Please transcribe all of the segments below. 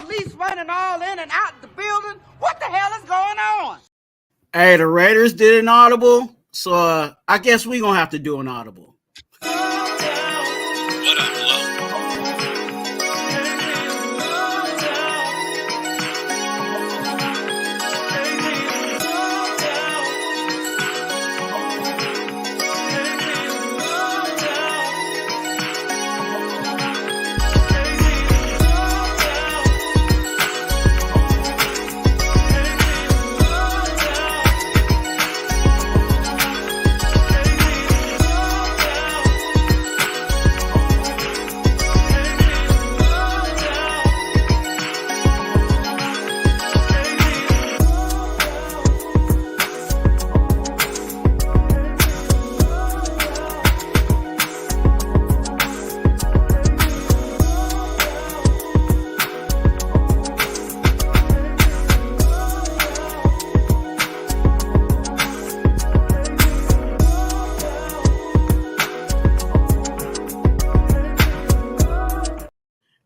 police running all in and out the building. What the hell is going on? Hey, the Raiders did an audible, so I guess we're going to have to do an audible. What up, love?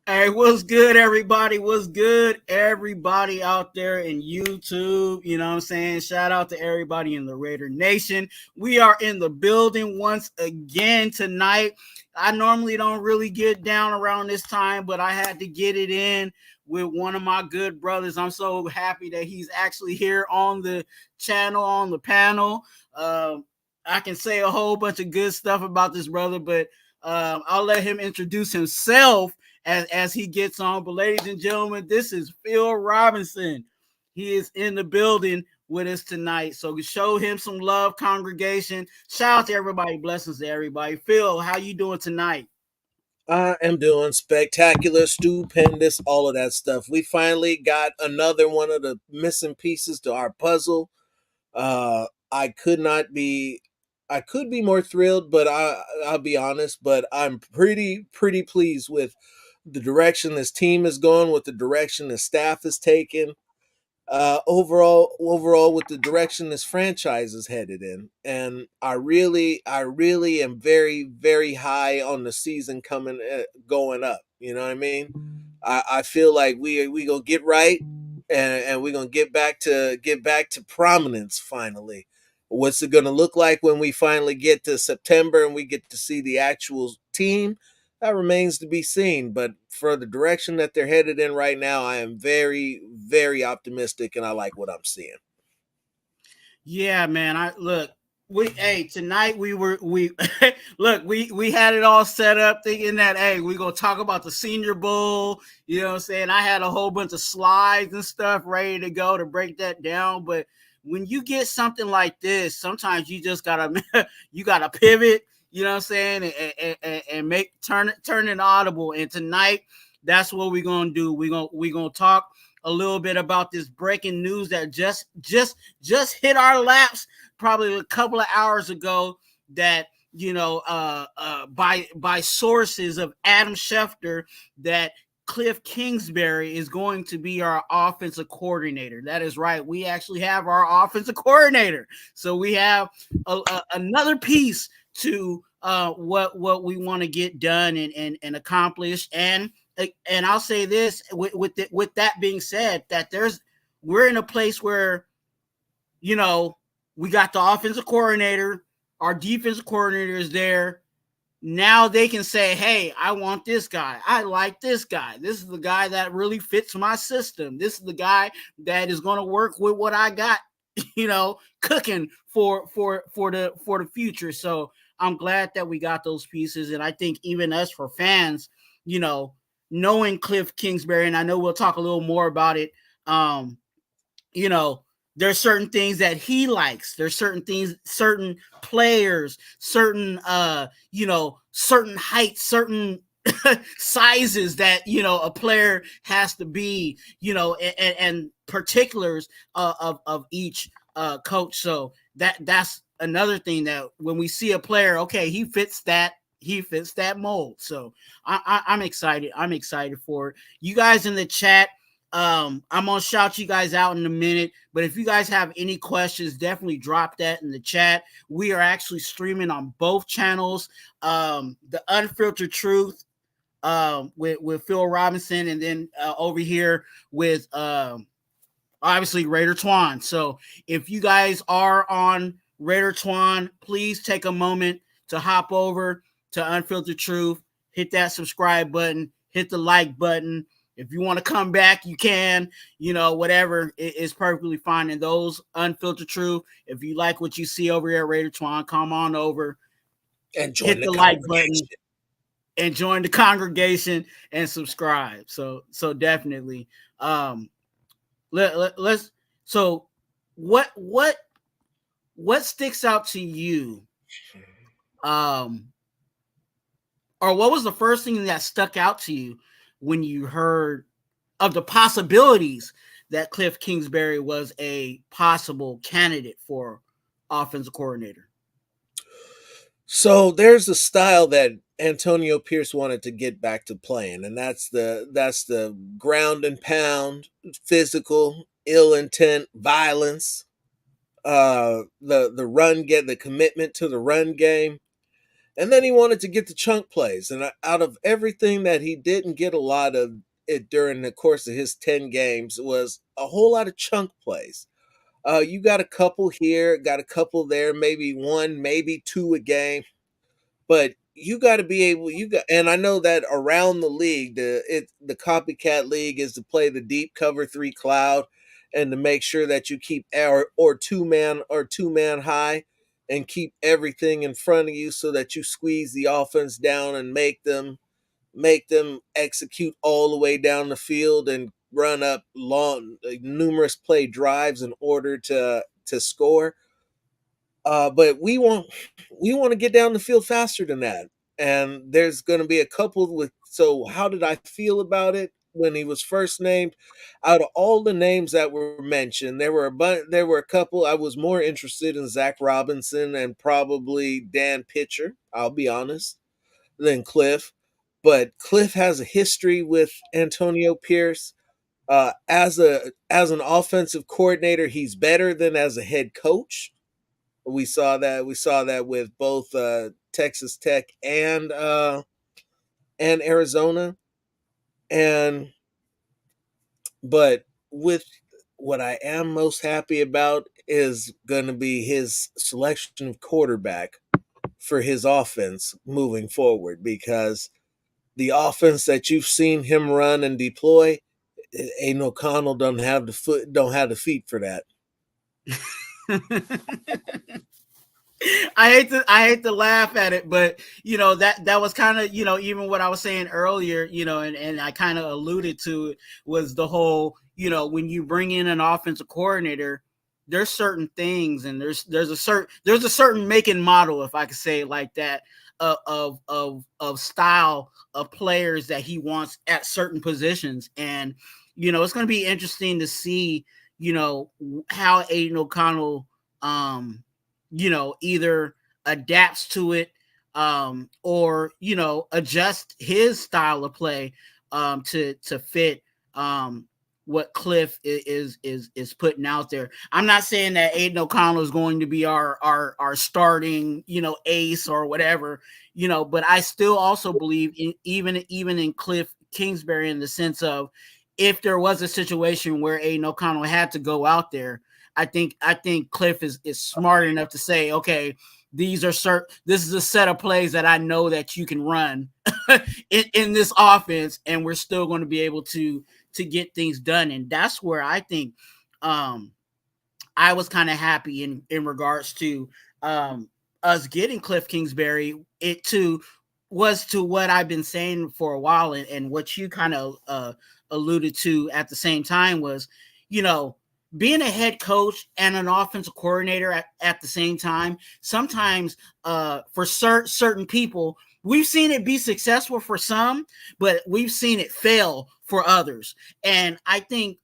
Hey, what's good, everybody? What's good, everybody out there in YouTube? You know what I'm saying? Shout out to everybody in the Raider Nation. We are in the building once again tonight. I normally don't really get down around this time, but I had to get it in with one of my good brothers. I'm so happy that he's actually here on the channel, on the panel. I can say a whole bunch of good stuff about this brother, but I'll let him introduce himself as he gets on. But ladies and gentlemen, this is Phil Robinson. He is in the building with us tonight. So show him some love, congregation. Shout out to everybody. Blessings to everybody. Phil, how you doing tonight? I am doing spectacular, stupendous, all of that stuff. We finally got another one of the missing pieces to our puzzle. I could be more thrilled, but I'll be honest, but I'm pretty pleased with the direction this team is going, with the direction the staff is taking, overall with the direction this franchise is headed in. And I really am very, very high on the season going up. You know what I mean? I feel like we gonna get right, and we're gonna get back to prominence finally. What's it gonna look like when we finally get to September and we get to see the actual team? That remains to be seen, but for the direction that they're headed in right now, I am very, very optimistic, and I like what I'm seeing. Yeah, man. Tonight we look, we had it all set up thinking that, we're gonna talk about the Senior Bowl. You know what I'm saying? I had a whole bunch of slides and stuff ready to go to break that down, but when you get something like this, sometimes you just gotta pivot. You know what I'm saying? And turn it audible. And tonight, that's what we're gonna do. We're gonna talk a little bit about this breaking news that just hit our laps probably a couple of hours ago. That by sources of Adam Schefter, that Kliff Kingsbury is going to be our offensive coordinator. That is right. We actually have our offensive coordinator. So we have another piece to what we want to get done and accomplish. And I'll say this with that being said, that we're in a place where, we got the offensive coordinator, our defensive coordinator is there. Now they can say, hey, I want this guy. I like this guy. This is the guy that really fits my system. This is the guy that is going to work with what I got, cooking for the future. So I'm glad that we got those pieces. And I think even us for fans, knowing Kliff Kingsbury, and I know we'll talk a little more about it, there's certain things that he likes. There's certain things, certain players, certain, certain heights, certain sizes that, a player has to be, and particulars of each coach. So that's another thing, that when we see a player, okay, he fits that mold. So I'm excited. I'm excited for it. You guys in the chat, I'm gonna shout you guys out in a minute, but if you guys have any questions, definitely drop that in the chat. We are actually streaming on both channels, the Unfiltered Truth with Phil Robinson, and then over here with obviously Raider Twuan. So if you guys are on Raider Twuan, please take a moment to hop over to Unfiltered Truth, hit that subscribe button, hit the like button. If you want to come back, you can, whatever is perfectly fine. And those Unfiltered Truth, if you like what you see over here at Raider Twuan, come on over and hit the like button and join the congregation and subscribe. So definitely. Let's so what sticks out to you, or what was the first thing that stuck out to you when you heard of the possibilities that Kliff Kingsbury was a possible candidate for offensive coordinator? So there's a style that Antonio Pierce wanted to get back to playing, and that's the ground and pound, physical, ill intent, violence, the run get the commitment to the run game. And then he wanted to get the chunk plays. And out of everything that he didn't get a lot of it during the course of his 10 games was a whole lot of chunk plays. You got a couple here, got a couple there, maybe one, maybe two a game. But you got to be able, and I know that around the league, the copycat league is to play the deep cover 3 cloud and to make sure that you keep or two man high and keep everything in front of you so that you squeeze the offense down and make them execute all the way down the field and run up long numerous play drives in order to score. But we want to get down the field faster than that. And there's going to be a couple with. So how did I feel about it when he was first named? Out of all the names that were mentioned, there were a couple. I was more interested in Zach Robinson and probably Dan Pitcher, I'll be honest, than Kliff. But Kliff has a history with Antonio Pierce. As an offensive coordinator, he's better than as a head coach. We saw that with both Texas Tech and Arizona. But with what I am most happy about is going to be his selection of quarterback for his offense moving forward, because the offense that you've seen him run and deploy, Aiden O'Connell don't have the feet for that. I hate to laugh at it, but that was kind of even what I was saying earlier, and I kind of alluded to it, was the whole when you bring in an offensive coordinator, there's certain things, and there's a certain make and model, if I could say it like that, of style of players that he wants at certain positions, and it's going to be interesting to see how Aiden O'Connell either adapts to it or adjust his style of play to fit what Kliff is putting out there. I'm not saying that Aiden O'Connell is going to be our starting ace or whatever, but I still also believe even in Kliff Kingsbury, in the sense of, if there was a situation where Aiden O'Connell had to go out there, I think Kliff is smart enough to say, okay, this is a set of plays that I know that you can run in this offense, and we're still going to be able to get things done. And that's where I think I was kind of happy in regards to us getting Kliff Kingsbury. It too was to what I've been saying for a while, and what you kind of alluded to at the same time was, being a head coach and an offensive coordinator at the same time, sometimes for certain people, we've seen it be successful for some, but we've seen it fail for others. And I think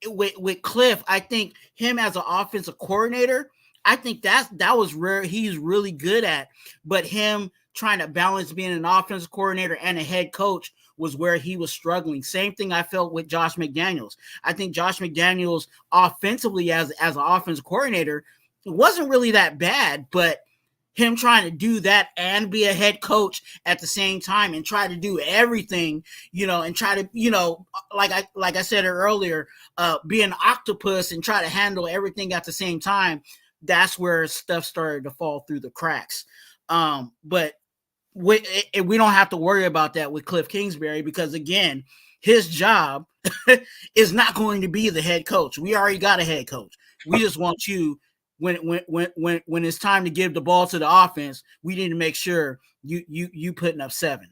with Kliff, I think him as an offensive coordinator, I think that was where he's really good at. But him trying to balance being an offensive coordinator and a head coach was where he was struggling. Same thing I felt with Josh McDaniels. I think Josh McDaniels offensively as an offensive coordinator wasn't really that bad, but him trying to do that and be a head coach at the same time and try to do everything, and try to, like I said earlier, be an octopus and try to handle everything at the same time. That's where stuff started to fall through the cracks. But we don't have to worry about that with Kliff Kingsbury, because again, his job is not going to be the head coach. We already got a head coach. We just want you, when it's time to give the ball to the offense, we need to make sure you putting up 7.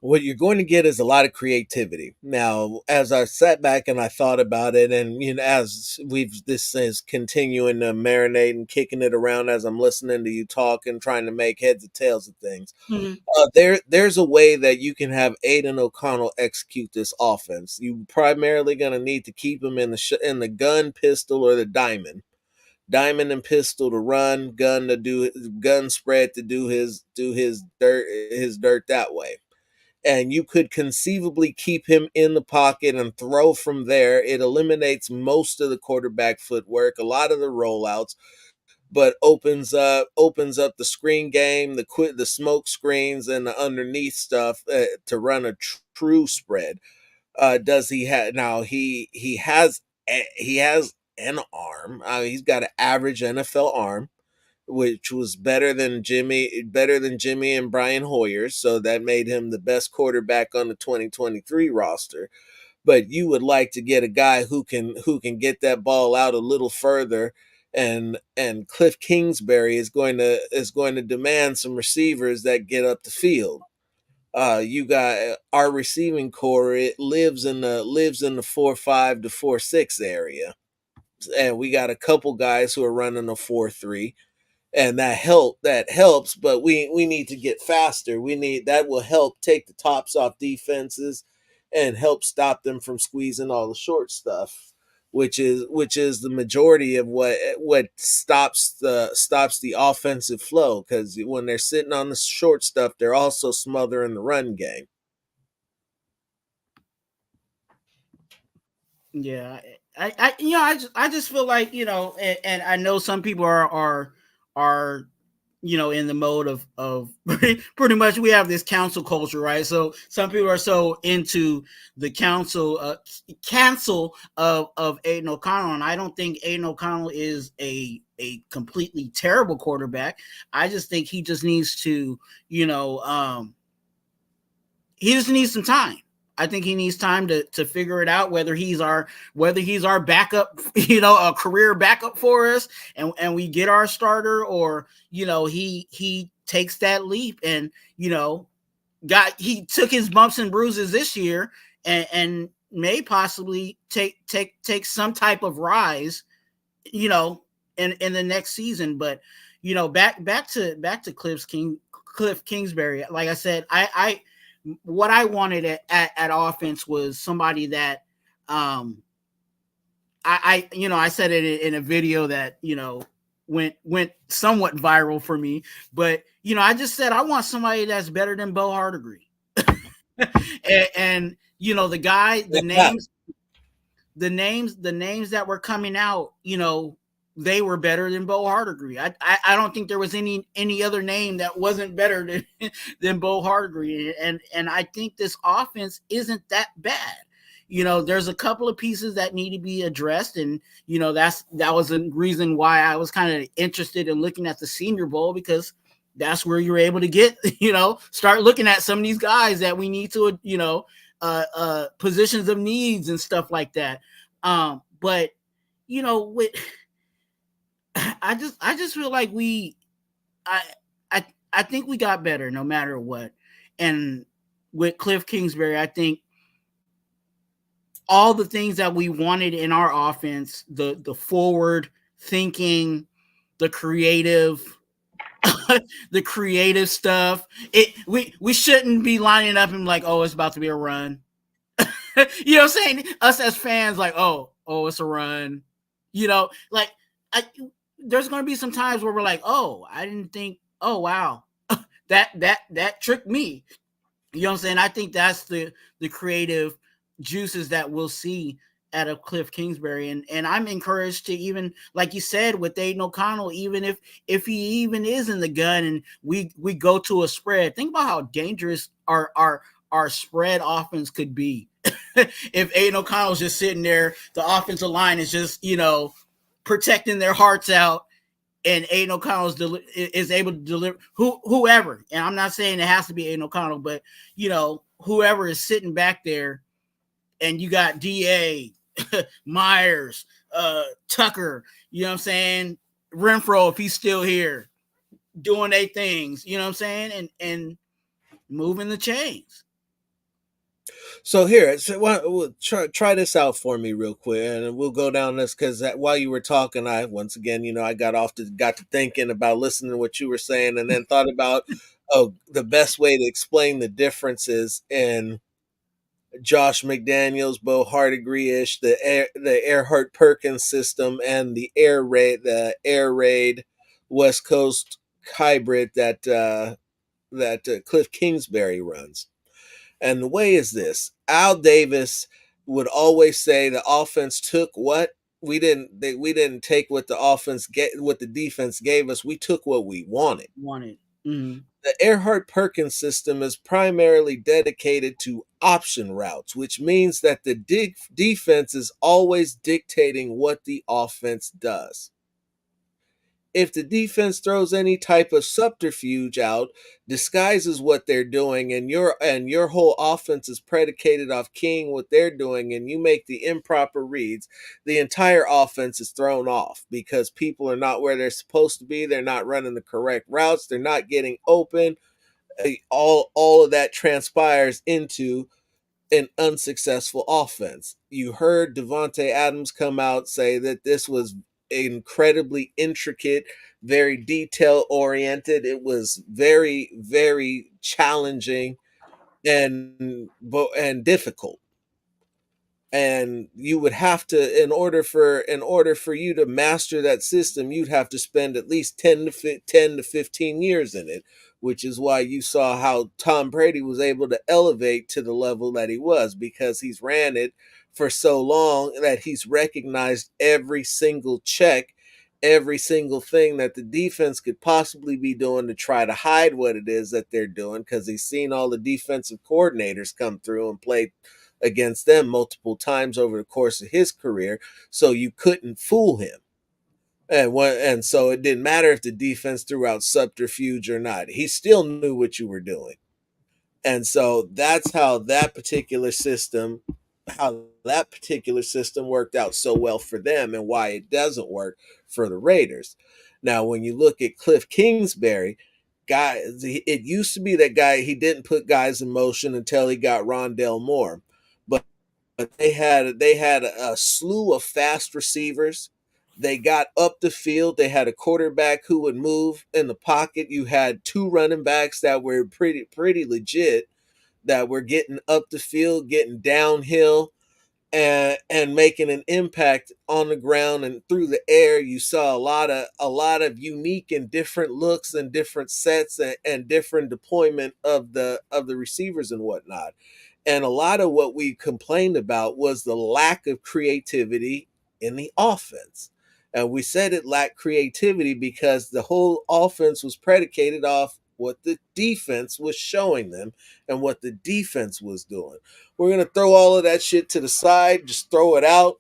What you're going to get is a lot of creativity. Now, as I sat back and I thought about it, and as this is continuing to marinate and kicking it around as I'm listening to you talk and trying to make heads or tails of things, there's a way that you can have Aiden O'Connell execute this offense. You primarily going to need to keep him in the gun, pistol, or the diamond and pistol to run, gun spread to do his dirt that way. And you could conceivably keep him in the pocket and throw from there. It eliminates most of the quarterback footwork, a lot of the rollouts, but opens up the screen game, the smoke screens, and the underneath stuff to run a true spread. Does he have now? He has an arm. He's got an average NFL arm, which was better than Jimmy and Brian Hoyer. So that made him the best quarterback on the 2023 roster. But you would like to get a guy who can get that ball out a little further. And Kliff Kingsbury is going to demand some receivers that get up the field. You got our receiving core. It lives in the 4.5 to 4.6 area. And we got a couple guys who are running a 4.3. And that helps, but we need to get faster. That will help take the tops off defenses and help stop them from squeezing all the short stuff, which is the majority of what stops the offensive flow, because when they're sitting on the short stuff, they're also smothering the run game. Yeah, I just feel like, and I know some people are in the mode of pretty much we have this council culture, right? So some people are so into the cancel of Aiden O'Connell, and I don't think Aiden O'Connell is a completely terrible quarterback. I just think he just needs to, he just needs some time. I think he needs time to figure it out, whether he's our backup, a career backup for us, and we get our starter, or he takes that leap and he took his bumps and bruises this year and may possibly take some type of rise, in the next season. But back to Kliff Kingsbury. Like I said, what I wanted at offense was somebody that I said it in a video that went somewhat viral for me, but I just said I want somebody that's better than Bo Hardegree. and the names that were coming out, they were better than Bo Hardegree. I don't think there was any other name that wasn't better than Bo Hardegree. And I think this offense isn't that bad. There's a couple of pieces that need to be addressed. And, that was a reason why I was kind of interested in looking at the Senior Bowl, because that's where you're able to get, start looking at some of these guys that we need to, positions of needs and stuff like that. But, with, I just feel like I think we got better no matter what. And with Kliff Kingsbury, I think all the things that we wanted in our offense, the forward thinking, the creative stuff, we shouldn't be lining up and like, oh, it's about to be a run. You know what I'm saying? Us as fans, like, oh, it's a run. There's going to be some times where we're like, oh, I didn't think, oh, wow, that tricked me. You know what I'm saying? I think that's the creative juices that we'll see out of Kliff Kingsbury, and I'm encouraged to, even like you said with Aiden O'Connell, even if he even is in the gun and we go to a spread, think about how dangerous our spread offense could be. If Aiden O'Connell's just sitting there, the offensive line is just, protecting their hearts out, and Aiden O'Connell is able to deliver whoever. And I'm not saying it has to be Aiden O'Connell, but whoever is sitting back there, and you got DA, Myers, Tucker, you know what I'm saying, Renfro if he's still here, doing their things, you know what I'm saying, and moving the chains. So here, we'll try this out for me real quick, and we'll go down this, because while you were talking, I once again, I got to thinking about listening to what you were saying, and then thought about the best way to explain the differences in Josh McDaniels, Bo Hardigree-ish, the Earhart Perkins system, and the air raid West Coast hybrid that Kliff Kingsbury runs. And the way is this: Al Davis would always say the offense took what we didn't take what the defense gave us. We took what we wanted. Mm-hmm. The Earhart Perkins system is primarily dedicated to option routes, which means that the defense is always dictating what the offense does. If the defense throws any type of subterfuge out, disguises what they're doing, and your whole offense is predicated off keying what they're doing, and you make the improper reads, the entire offense is thrown off, because people are not where they're supposed to be. They're not running the correct routes. They're not getting open. All of that transpires into an unsuccessful offense. You heard Devontae Adams come out say that this was incredibly intricate, very detail oriented. It was very, very challenging and difficult. And you would have to, in order for you to master that system, you'd have to spend at least 10 to 15 years in it, which is why you saw how Tom Brady was able to elevate to the level that he was, because he's ran it for so long that he's recognized every single check, every single thing that the defense could possibly be doing to try to hide what it is that they're doing, because he's seen all the defensive coordinators come through and play against them multiple times over the course of his career, so you couldn't fool him. And so it didn't matter if the defense threw out subterfuge or not. He still knew what you were doing. And so that's how that particular system worked out so well for them, and why it doesn't work for the Raiders. Now, when you look at Kliff Kingsbury, it used to be that guy, he didn't put guys in motion until he got Rondale Moore. But they had a slew of fast receivers. They got up the field. They had a quarterback who would move in the pocket. You had two running backs that were pretty legit, that were getting up the field, getting downhill, and making an impact on the ground and through the air. You saw a lot of unique and different looks and different sets and different deployment of the receivers and whatnot. And a lot of what we complained about was the lack of creativity in the offense. And we said it lacked creativity because the whole offense was predicated off what the defense was showing them and what the defense was doing. We're going to throw all of that shit to the side, just throw it out,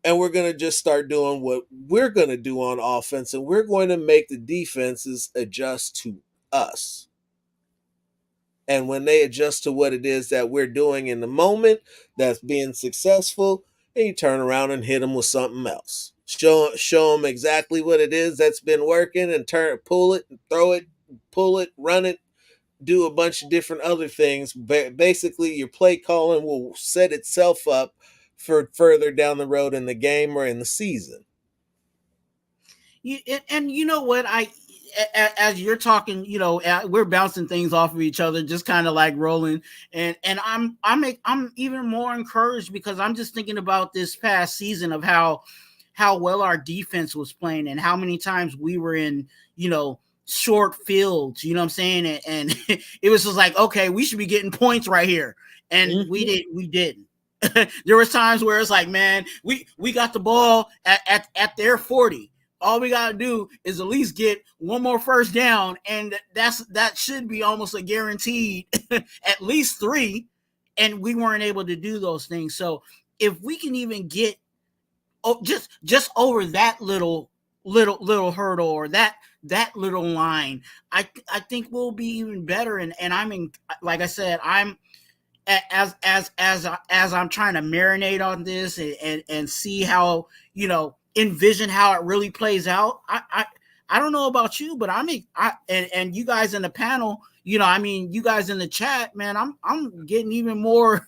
and we're going to just start doing what we're going to do on offense, and we're going to make the defenses adjust to us. And when they adjust to what it is that we're doing in the moment that's being successful, and you turn around and hit them with something else. Show them exactly what it is that's been working, and pull it, throw it, pull it, run it, do a bunch of different other things. Basically, your play calling will set itself up for further down the road in the game or in the season. And you know what, as you're talking, we're bouncing things off of each other, just kind of like rolling. And I'm even more encouraged because I'm just thinking about this past season of how well our defense was playing and how many times we were in, short fields, you know what I'm saying? And it was just like, okay, we should be getting points right here. And we didn't. There was times where it's like, man, we got the ball at their 40. All we gotta do is at least get one more first down, and that should be almost a guaranteed at least 3. And we weren't able to do those things. So if we can even get just over that little hurdle, or that little line, I think we'll be even better. And like I said, I'm as I'm trying to marinate on this and see how, envision how it really plays out. I don't know about you, but and you guys in the panel, you guys in the chat, man, I'm getting even more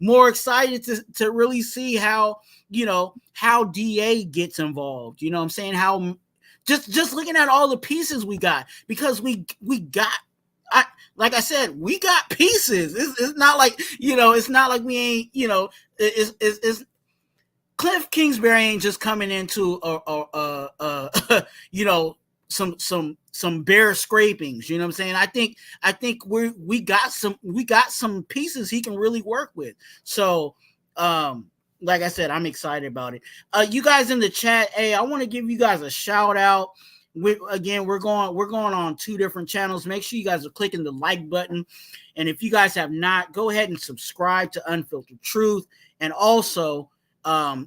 more excited to really see how, how DA gets involved. You know what I'm saying? How just looking at all the pieces we got, because we got, like I said, we got pieces. It's not like, it's not like we ain't, it's Kliff Kingsbury ain't just coming into some bare scrapings. You know what I'm saying? I think we got some pieces he can really work with. So like I said, I'm excited about it. You guys in the chat, hey, I want to give you guys a shout out. We're going on 2 different channels. Make sure you guys are clicking the like button, and if you guys have not, go ahead and subscribe to Unfiltered Truth. And also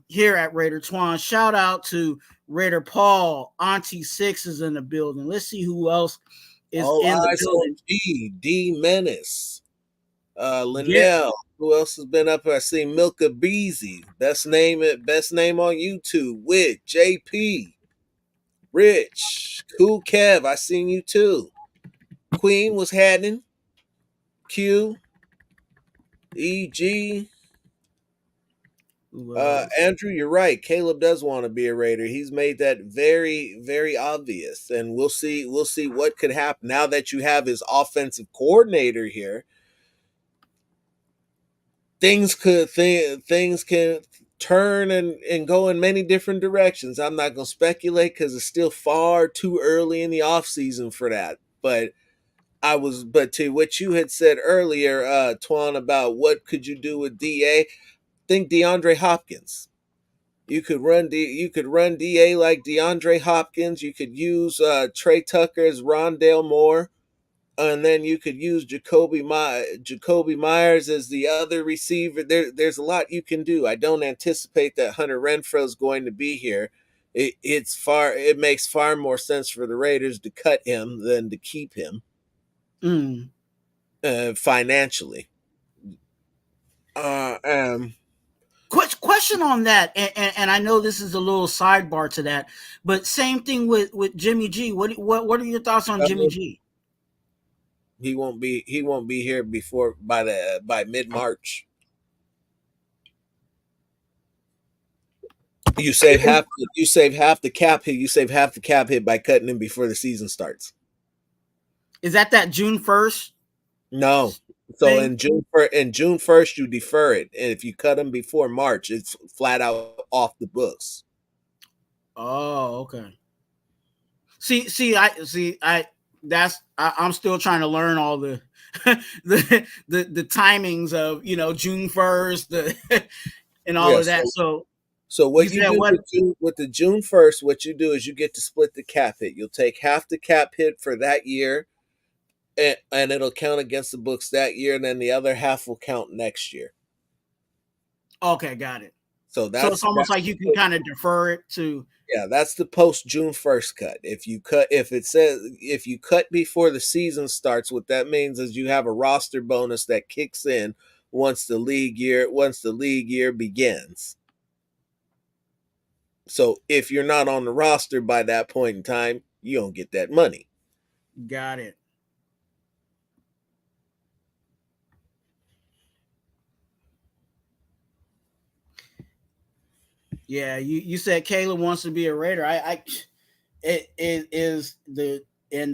here at Raider Twuan, shout out to Raider Paul. Auntie Six is in the building. Let's see who else is in the building. D Menace, Linnell. Who else has been up here? I see Milka Beezy. Best name on YouTube. With JP. Rich, Cool Kev, I seen you too. Queen was happening. Q, EG. Andrew, you're right. Caleb does want to be a Raider. He's made that very, very obvious, and we'll see what could happen now that you have his offensive coordinator here. Things can turn and go in many different directions. I'm not going to speculate because it's still far too early in the offseason for that. But to what you had said earlier, Twuan, about what could you do with DA, think DeAndre Hopkins. You could run DA like DeAndre Hopkins. You could use Trey Tucker as Rondale Moore. And then you could use Jacoby Myers as the other receiver. There's a lot you can do. I don't anticipate that Hunter Renfrow is going to be here. It makes far more sense for the Raiders to cut him than to keep him financially. Question on that, and I know this is a little sidebar to that, but same thing with Jimmy G. What are your thoughts on Jimmy G? He won't be here by mid-March. You save half the cap hit. You save half the cap hit by cutting him before the season starts. Is that June 1st? No. So in June 1st, you defer it, and if you cut him before March, it's flat out off the books. Oh, okay. I'm still trying to learn all the the timings of June 1st and all of that. So what you do with the June 1st, what you do is you get to split the cap hit. You'll take half the cap hit for that year, and it'll count against the books that year, and then the other half will count next year. Okay, got it. So it's almost like you can kind of defer it to. Yeah, that's the post June 1st cut. If you cut before the season starts, what that means is you have a roster bonus that kicks in once the league year begins. So if you're not on the roster by that point in time, you don't get that money. Got it. Yeah, you said Caleb wants to be a Raider. The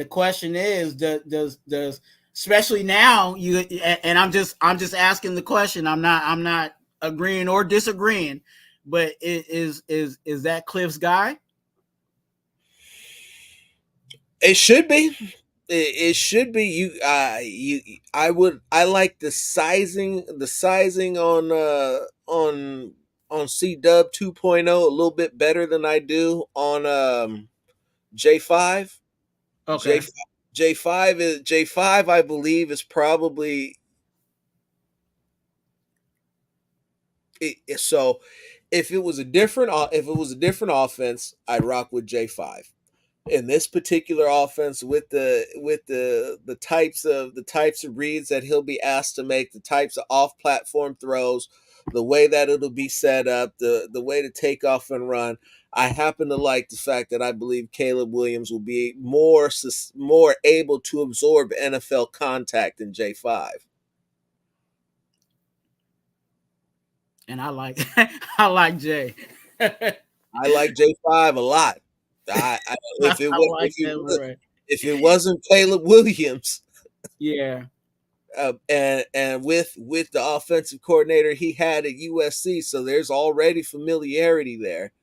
question is, does especially now and I'm just asking the question. I'm not agreeing or disagreeing, but is that Kliff's guy? It should be. It should be I like the sizing on C Dub 2.0 a little bit better than I do on J5. Okay. J J5 I believe is probably so if it was a different offense, I'd rock with J5. In this particular offense, with the types of reads that he'll be asked to make, the types of off platform throws, the way that it'll be set up, the way to take off and run, I happen to like the fact that I believe Caleb Williams will be more able to absorb NFL contact than J5. And I like I like Jay. I I like J5 a lot. like him, right? If it wasn't Caleb Williams, Yeah. and with the offensive coordinator he had at USC, so there's already familiarity there.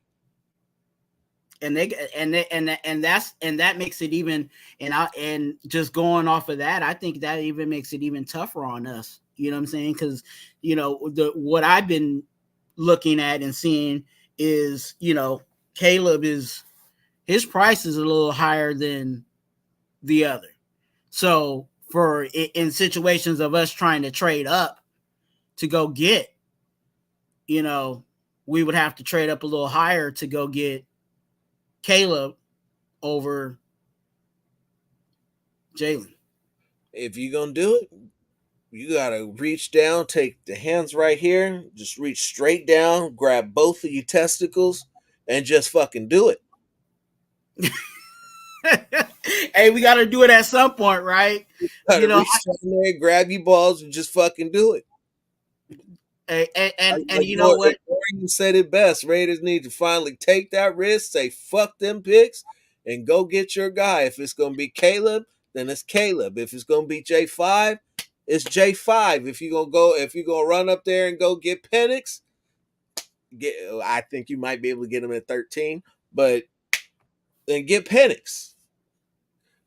And that makes it even, and just going off of that, I think that even makes it even tougher on us. You know what I'm saying? Because what I've been looking at and seeing is Caleb his price is a little higher than the other. So for in situations of us trying to trade up to go get, we would have to trade up a little higher to go get Caleb over Jalen. If you're gonna do it, you gotta reach down, take the hands right here, just reach straight down, grab both of your testicles, and just fucking do it. Hey, we got to do it at some point, right? You gotta You know, reach down there, grab your balls, and just fucking do it. and you know what? Gordon said it best. Raiders need to finally take that risk, say fuck them picks, and go get your guy. If it's gonna be Caleb, then it's Caleb. If it's gonna be J5, it's J5. If you're gonna run up there and go get Penix, I think you might be able to get him at 13, but then get Penix.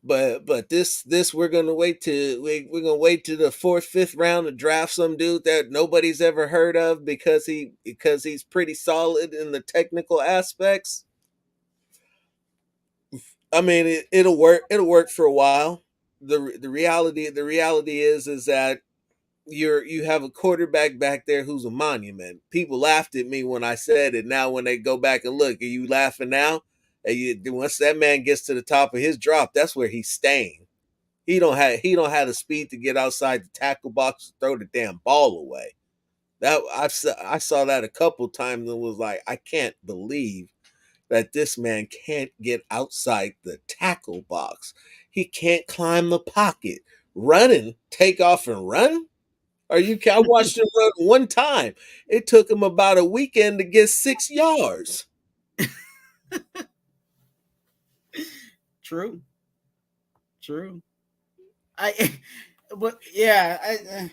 But this we're gonna wait to we're gonna wait to the fourth, fifth round to draft some dude that nobody's ever heard of because he's pretty solid in the technical aspects. I mean, it'll work. It'll work for a while. The reality is that you have a quarterback back there who's a monument. People laughed at me when I said it. Now when they go back and look, are you laughing now? Once that man gets to the top of his drop, that's where he's staying. He don't have the speed to get outside the tackle box to throw the damn ball away. I saw that a couple times and was like, I can't believe that this man can't get outside the tackle box. He can't climb the pocket. Running, take off and run? I watched him run one time. It took him about a weekend to get 6 yards. True. But yeah,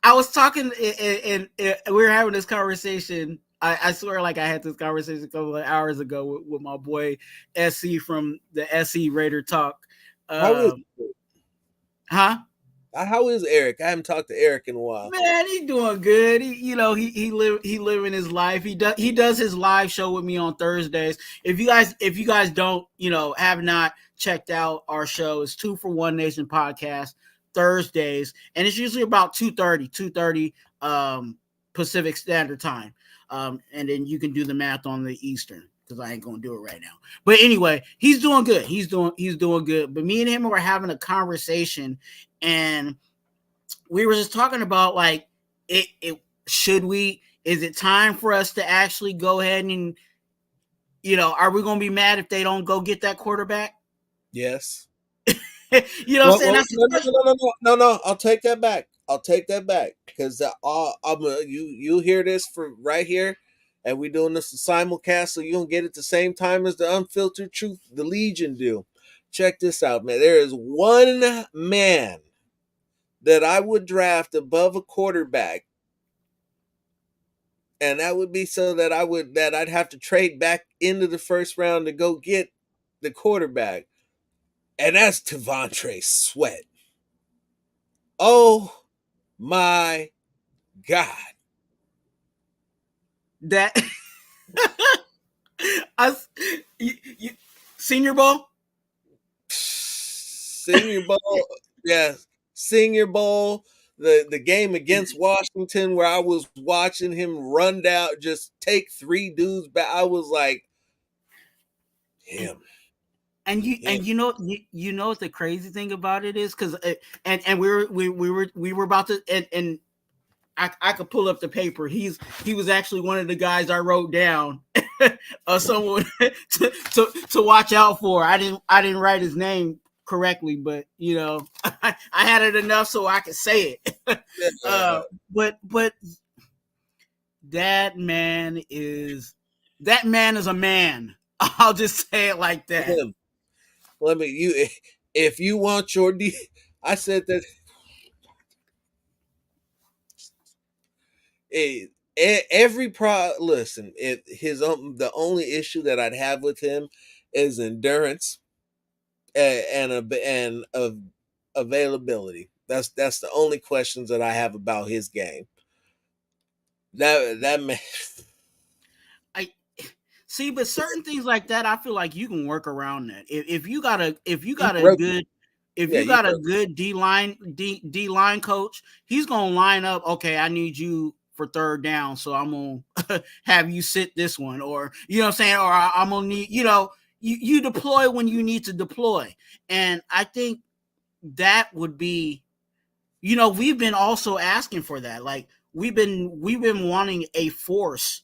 I was talking, and we were having this conversation. I swear, like I had this conversation a couple of hours ago with my boy SC from the SC Raider Talk. Huh? How is Eric? I haven't talked to Eric in a while. Man, he's doing good. He living his life. He does his live show with me on Thursdays. If you guys don't have not checked out our show, it's 2 for 1 Nation podcast Thursdays, and it's usually about 2:30 Pacific Standard Time. And then you can do the math on the Eastern because I ain't gonna do it right now. But anyway, he's doing good. He's doing good. But me and him were having a conversation, and we were just talking about like is it time for us to actually go ahead and are we gonna be mad if they don't go get that quarterback? Yes. What I'm saying? No. I'll take that back. Because you'll hear this from right here, and we're doing this simulcast, so you don't get it the same time as the Unfiltered Truth, the Legion do. Check this out, man. There is one man that I would draft above a quarterback, and that would be so that I'd have to trade back into the first round to go get the quarterback. and that's Devontae Sweat. Oh my God. That us you, Senior Bowl. Senior Bowl, yeah, Senior Bowl, the game against Washington where I was watching him run down, just take three dudes back. I was like, him, him. You know what the crazy thing about it is, because and we were about to, and I could pull up the paper. He was actually one of the guys I wrote down someone to watch out for. I didn't write his name correctly, but I had it enough so I could say it. But that man is a man. I'll just say it like that. Him. Let me if you want your I said that every listen, the only issue that I'd have with him is endurance and of availability. That's the only questions that I have about his game. That man. I see, but certain things like that, I feel like you can work around that. If you got a good D line coach, he's gonna line up. Okay, I need you for third down, so I'm gonna have you sit this one, or you know what I'm saying, or I'm gonna need you deploy when you need to deploy, and I think that would be, we've been also asking for that. Like we've been wanting a force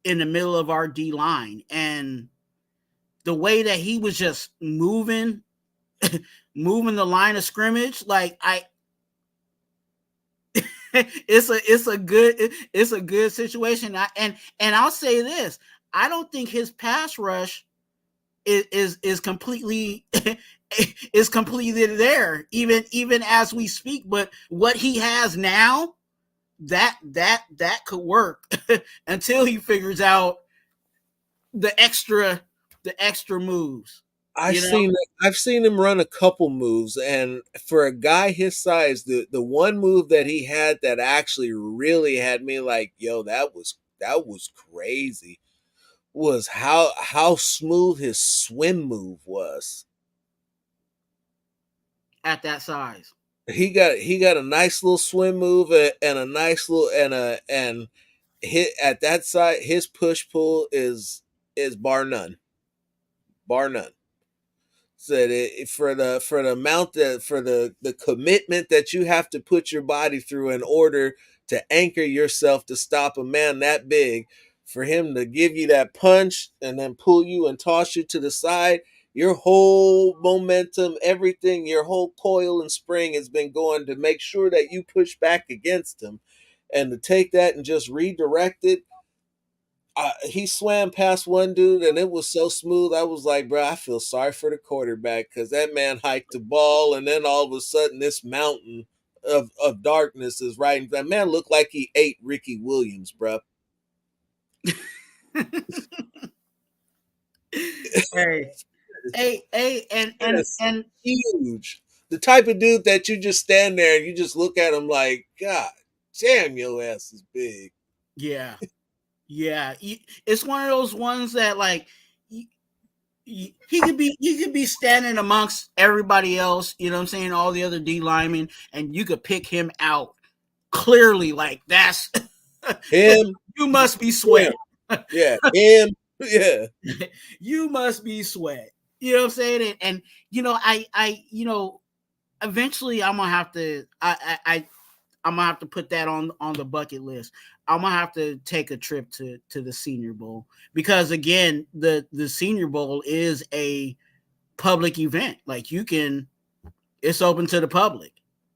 in the middle of our D line, and the way that he was just moving the line of scrimmage, like it's a good situation. And I'll say this: I don't think his pass rush is completely is completely there, even as we speak. But what he has now, that could work until he figures out the extra moves. I've seen him run a couple moves, and for a guy his size, the one move that he had that actually really had me like, yo, that was crazy, was how smooth his swim move was. At that size, He got a nice little swim move and a nice little and hit at that side. His push pull is bar none, bar none. Said it for the amount that for the commitment that you have to put your body through in order to anchor yourself to stop a man that big, for him to give you that punch and then pull you and toss you to the side, your whole momentum, everything, your whole coil and spring has been going to make sure that you push back against him, and to take that and just redirect it. He swam past one dude and it was so smooth. I was like, bro, I feel sorry for the quarterback, because that man hiked the ball, and then all of a sudden this mountain of darkness is right. That man looked like he ate Ricky Williams, bro. hey, and Huge. The type of dude that you just stand there and you just look at him like, God damn, your ass is big. yeah, it's one of those ones that like he could be standing amongst everybody else, you know what I'm saying, all the other D linemen, and you could pick him out clearly, like that's Him. you must be Sweat. Yeah, him. Yeah. You must be Sweat. You know what I'm saying? And I eventually I'm gonna have to I'm gonna have to put that on the bucket list. I'm gonna have to take a trip to the Senior Bowl, because again, the Senior Bowl is a public event. Like it's open to the public.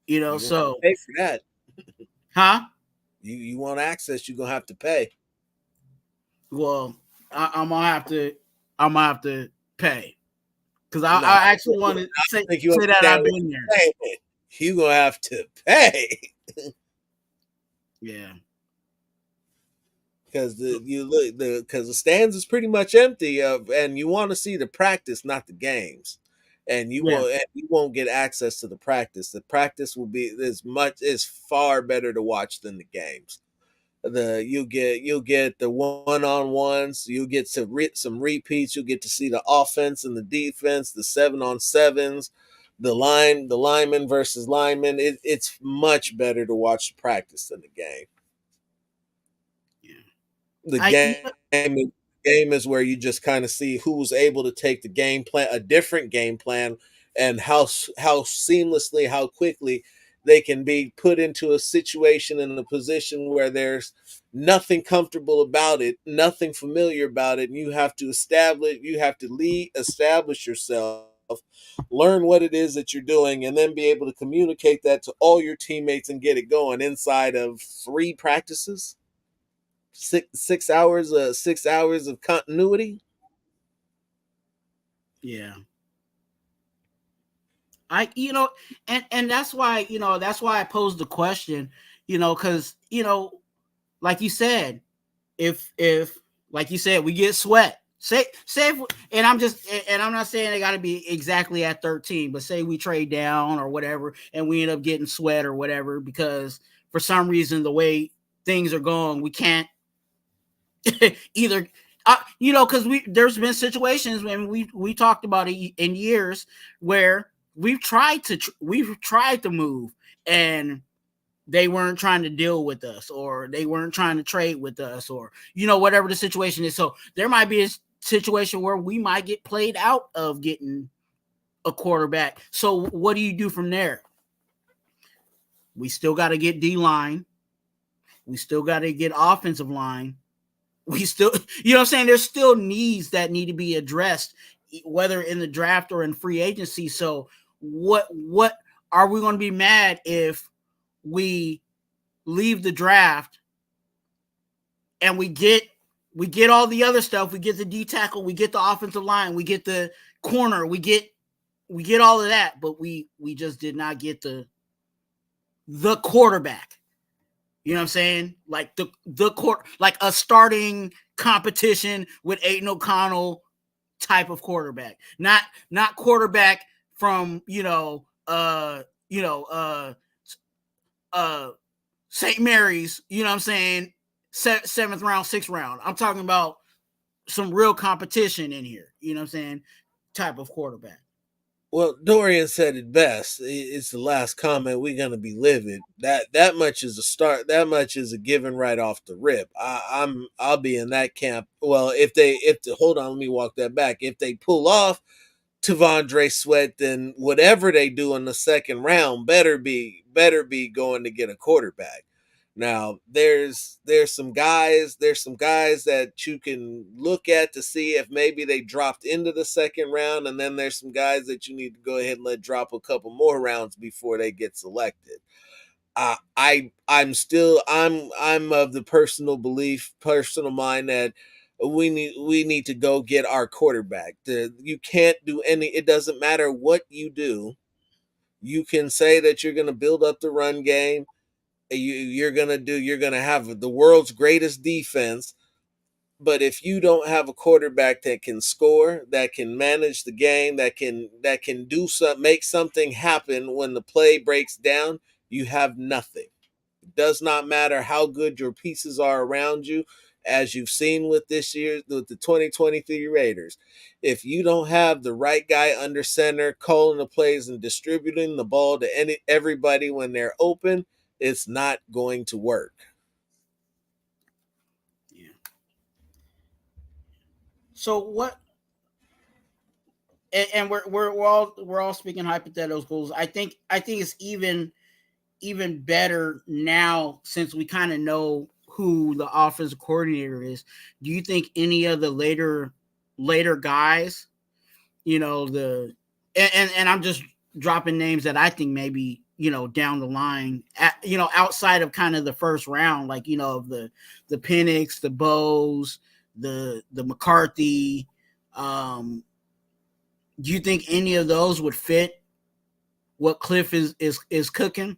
So pay for that. huh? You want access, you're gonna have to pay. Well, I'm gonna have to pay, because I actually want to say that I've been there. You gonna have to pay. Yeah. Because the stands is pretty much empty and you want to see the practice, not the games. and Yeah. you won't get access to the practice. The practice will be is far better to watch than the games. You'll get the one-on-ones, you'll get some repeats, you'll get to see the offense and the defense, the 7-on-7s, the lineman versus lineman. It's much better to watch the practice than the game. Yeah. The I game is where you just kind of see who's able to take the game plan, a different game plan, and how seamlessly, how quickly they can be put into a situation in a position where there's nothing comfortable about it, nothing familiar about it, and you have to establish yourself, learn what it is that you're doing, and then be able to communicate that to all your teammates and get it going inside of 3 practices. 6 hours of continuity. Yeah. And that's why, that's why I posed the question, because, like you said, if like you said, we get sweat. Say if, and I'm not saying they got to be exactly at 13, but say we trade down or whatever, and we end up getting sweat or whatever because for some reason the way things are going, we can't either. Because there's been situations when we talked about it in years where we've tried to move and they weren't trying to deal with us, or they weren't trying to trade with us, or whatever the situation is. So there might be a situation where we might get played out of getting a quarterback. So what do you do from there? We still got to get D-line. We still got to get offensive line. We still, what I'm saying? There's still needs that need to be addressed, whether in the draft or in free agency. So what are we going to be mad if we leave the draft and we get all the other stuff? We get the D tackle, we get the offensive line, we get the corner, we get all of that, but we just did not get the quarterback. You know what I'm saying? Like the court, like a starting competition with Aiden O'Connell type of quarterback, not quarterback from St. Mary's. You know what I'm saying? 7th round, 6th round. I'm talking about some real competition in here. You know what I'm saying? Type of quarterback. Well, Dorian said it best. It's the last comment. We're gonna be livid. That much is a start. That much is a given right off the rip. I'll be in that camp. Well, hold on, let me walk that back. If they pull off T'Vondre Sweat, then whatever they do in the second round better be going to get a quarterback. Now there's some guys that you can look at to see if maybe they dropped into the second round, and then there's some guys that you need to go ahead and let drop a couple more rounds before they get selected. I'm of the personal mind that we need to go get our quarterback. You can't do it doesn't matter what you do. You can say that you're going to build up the run game. You're gonna have the world's greatest defense, but if you don't have a quarterback that can score, that can manage the game, that can make something happen when the play breaks down, you have nothing. It does not matter how good your pieces are around you, as you've seen with the 2023 Raiders. If you don't have the right guy under center, calling the plays and distributing the ball to everybody when they're open, it's not going to work. Yeah. So what? And we're all speaking hypotheticals. I think it's even better now since we kind of know who the offensive coordinator is. Do you think any of the later guys, and I'm just dropping names that I think maybe down the line, outside of kind of the first round, like of the Penix, the Bows, the McCarthy. Do you think any of those would fit what Kliff is cooking?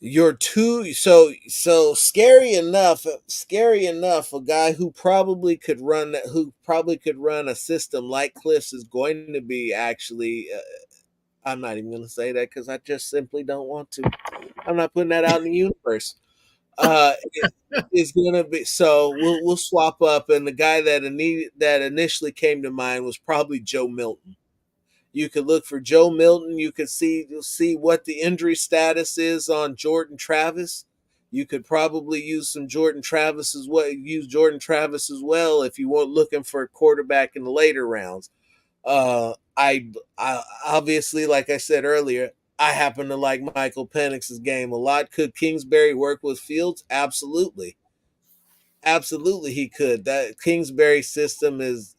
You're too so scary enough. A guy who probably could run a system like Cliff's is going to be actually. I'm not even going to say that because I just simply don't want to. I'm not putting that out in the universe. Is going to be so. We'll swap up, and the guy that initially came to mind was probably Joe Milton. You could look for Joe Milton. You could see what the injury status is on Jordan Travis. You could probably use some Jordan Travis as well. Use Jordan Travis as well if you weren't looking for a quarterback in the later rounds. I obviously, like I said earlier, I happen to like Michael Penix's game a lot. Could Kingsbury work with Fields? Absolutely, absolutely, he could. That Kingsbury system is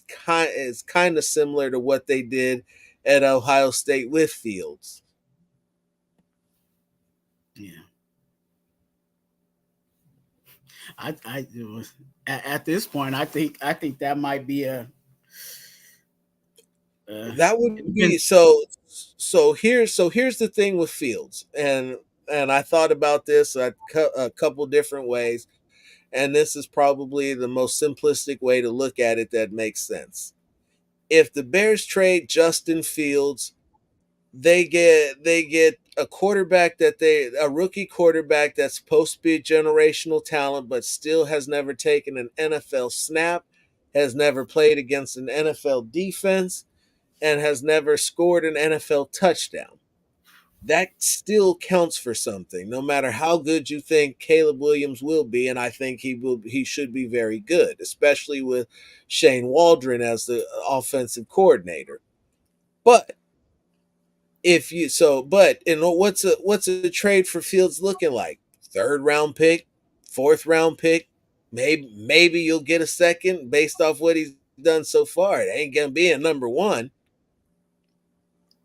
kind of similar to what they did at Ohio State with Fields. Yeah. I it was, at this point, I think that might be a. That It would be depends. so here's the thing with Fields, and I thought about this a couple different ways, and this is probably the most simplistic way to look at it that makes sense. If the Bears trade Justin Fields, they get a rookie quarterback that's supposed to be a generational talent but still has never taken an NFL snap, has never played against an NFL defense, and has never scored an NFL touchdown. That still counts for something, no matter how good you think Caleb Williams will be, and I think he should be very good, especially with Shane Waldron as the offensive coordinator. But if you so but and what's a trade for Fields looking like? Third round pick, fourth round pick, maybe you'll get a second based off what he's done so far. It ain't gonna be a number one.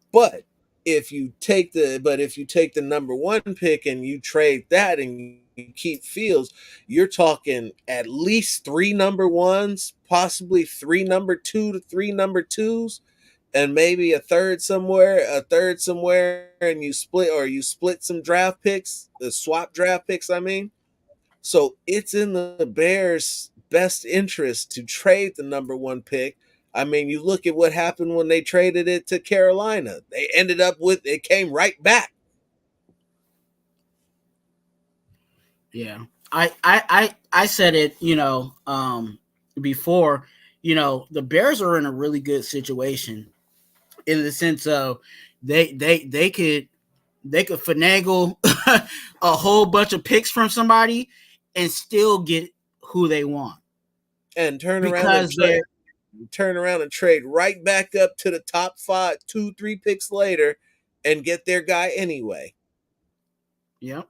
But if you take the number one pick and you trade that and you keep Fields, you're talking at least three number ones, possibly three number two to three number twos, and maybe a third somewhere, and you split some draft picks, the swap draft picks, I mean. So it's in the Bears' best interest to trade the number one pick. I mean, you look at what happened when they traded it to Carolina. They ended up with it came right back. Yeah. I said it, before, the Bears are in a really good situation in the sense of they could finagle a whole bunch of picks from somebody and still get who they want And because they're turn around and trade right back up to the top five, 2, 3 picks later, and get their guy anyway. yep,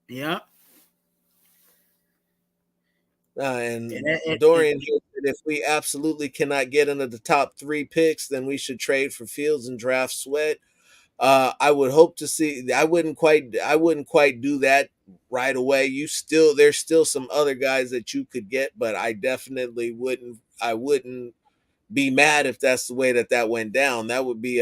yep. And And Dorian here said if we absolutely cannot get into the top 3 picks, then we should trade for Fields and draft Sweat. I would hope to see. I wouldn't quite do that right away. There's still some other guys that you could get, but I definitely wouldn't. I wouldn't be mad if that's the way that went down. That would be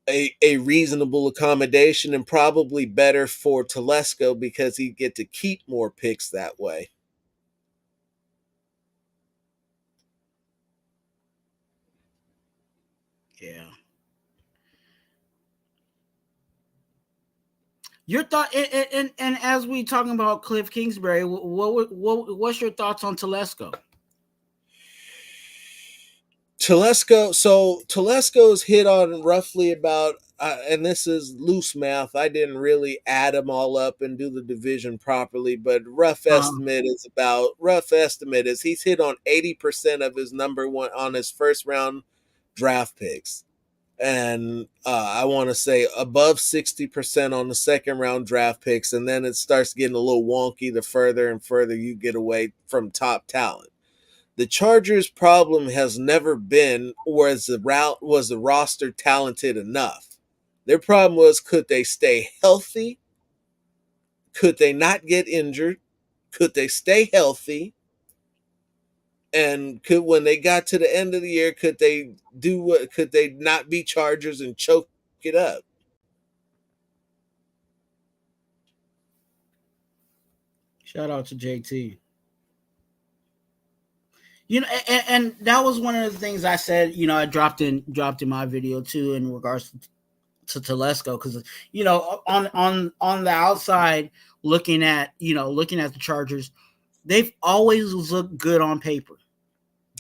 a reasonable accommodation and probably better for Telesco because he'd get to keep more picks that way. yeah. Your thought, and as we talking about Kliff Kingsbury, what's your thoughts on Telesco? Telesco's hit on roughly about, and this is loose math. I didn't really add them all up and do the division properly, but Um, rough estimate is he's hit on 80% of his number one on his first round draft picks, and I want to say above 60% on the second round draft picks, and then it starts getting a little wonky the further and further you get away from top talent. The Chargers' problem has never been was the roster talented enough. Their problem was could they stay healthy? Could they not get injured? Could they stay healthy? And could when they got to the end of the year, could they not be Chargers and choke it up. Shout out to JT. And that was one of the things I said. I dropped in my video too in regards to Telesco, because on the outside, looking at the Chargers, they've always looked good on paper.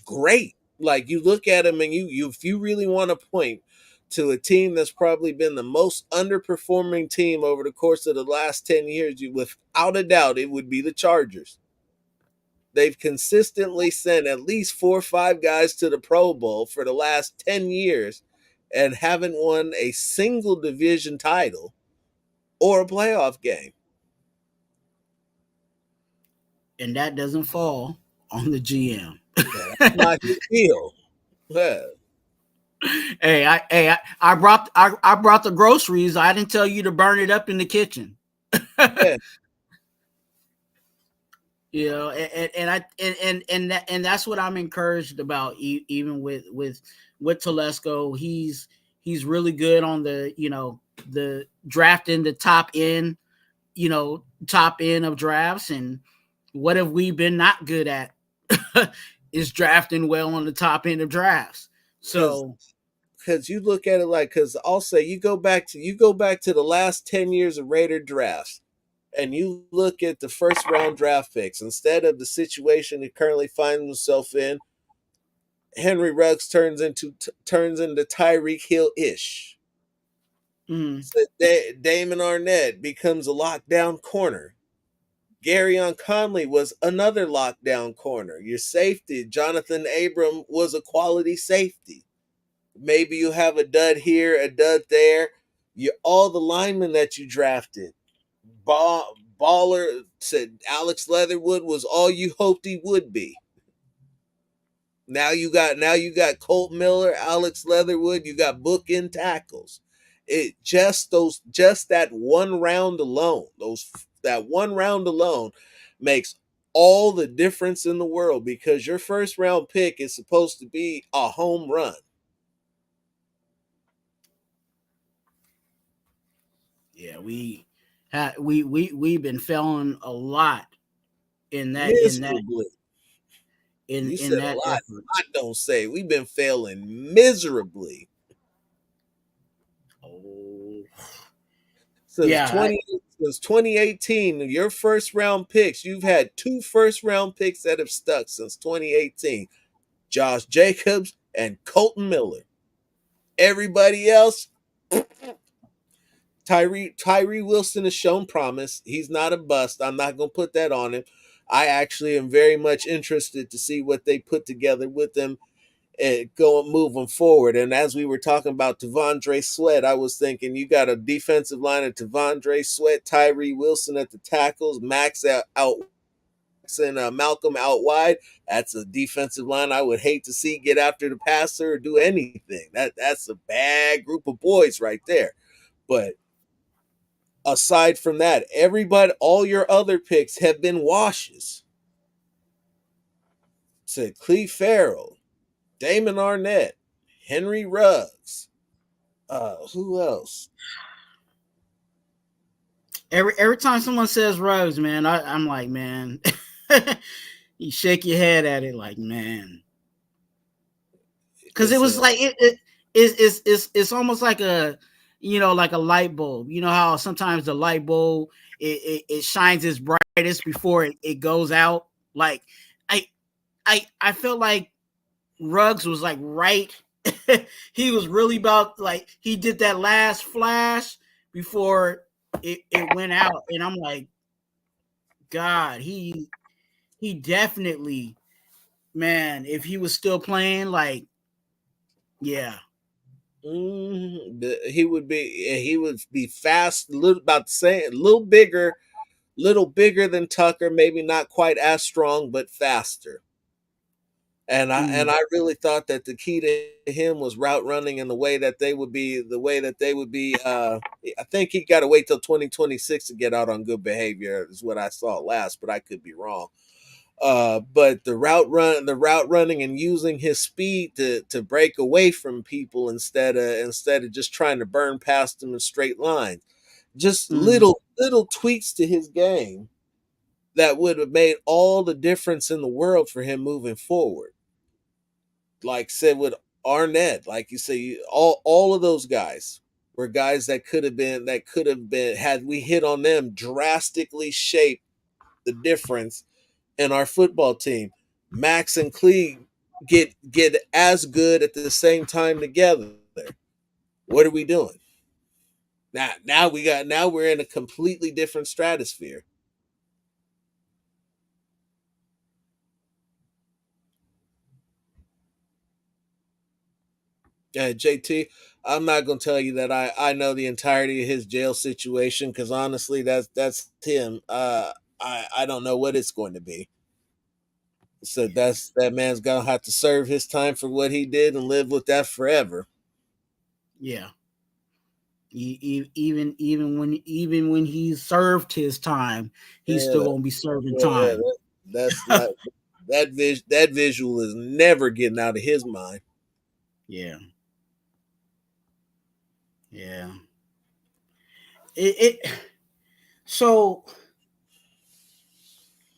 Great. Like, you look at them and if you really want to point to a team that's probably been the most underperforming team over the course of the last 10 years, without a doubt, it would be the Chargers. They've consistently sent at least 4 or 5 guys to the Pro Bowl for the last 10 years and haven't won a single division title or a playoff game. And that doesn't fall on the GM. That's not his deal. Yeah. I brought the groceries. I didn't tell you to burn it up in the kitchen. Yeah. And that's what I'm encouraged about. Even with Telesco, he's really good on the drafting the top end of drafts. And what have we been not good at? Is drafting well on the top end of drafts. So, because you look at it because I'll say you go back to the last 10 years of Raider drafts, and you look at the first round draft picks, instead of the situation he currently finds himself in, Henry Ruggs turns into Tyreek Hill-ish. So Damon Arnett becomes a lockdown corner. Garyon Conley was another lockdown corner. Your safety, Jonathan Abram, was a quality safety. Maybe you have a dud here, a dud there. All the linemen that you drafted, baller, said Alex Leatherwood was all you hoped he would be. Now you got Colt Miller, Alex Leatherwood. You got bookend tackles. That one round alone, that one round alone makes all the difference in the world, because your first round pick is supposed to be a home run. Yeah, we've been failing a lot in that Miserably. You said that a lot. effort. I don't say. We've been failing miserably. Oh. Since 2018, your first round picks, you've had 2 first round picks that have stuck since 2018. Josh Jacobs and Colton Miller. Everybody else, Tyree Wilson has shown promise. He's not a bust. I'm not going to put that on him. I actually am very much interested to see what they put together with him and moving forward. And as we were talking about T'Vondre Sweat, I was thinking you got a defensive line of T'Vondre Sweat, Tyree Wilson at the tackles, Max out and Malcolm out wide. That's a defensive line I would hate to see get after the passer or do anything. That's a bad group of boys right there. But aside from that, all your other picks have been washes. To Cleve Farrell, Damon Arnett, Henry Ruggs. Who else? Every time someone says Ruggs, man, I'm like, man. You shake your head at it like, man. Because it was like it's almost like a like a light bulb. You know how sometimes the light bulb it shines its brightest before it goes out. Like I felt like Ruggs was like right. He was really about, like, he did that last flash before it went out, and I'm like, God, he definitely, man, if he was still playing, like, yeah. He would be fast, about the same, little bigger than Tucker, maybe not quite as strong, but faster. And I really thought that the key to him was route running, and the way that they would be. I think he got to wait till 2026 to get out on good behavior, is what I saw last, but I could be wrong. But the route running and using his speed to break away from people instead of just trying to burn past them in straight lines. Just Mm. little tweaks to his game that would have made all the difference in the world for him moving forward. Like said with Arnett, like you say, all of those guys were guys that could have been had we hit on them drastically shaped the difference in our football team. Max and Klee get as good at the same time together. What are we doing? Now we're in a completely different stratosphere. JT, I'm not gonna tell you that I know the entirety of his jail situation because honestly, that's him. I don't know what it's going to be. So that man's gonna have to serve his time for what he did and live with that forever. Yeah. Even when he served his time, he's Yeah, still gonna be serving yeah, time. that's not that visual is never getting out of his mind. Yeah. Yeah. It so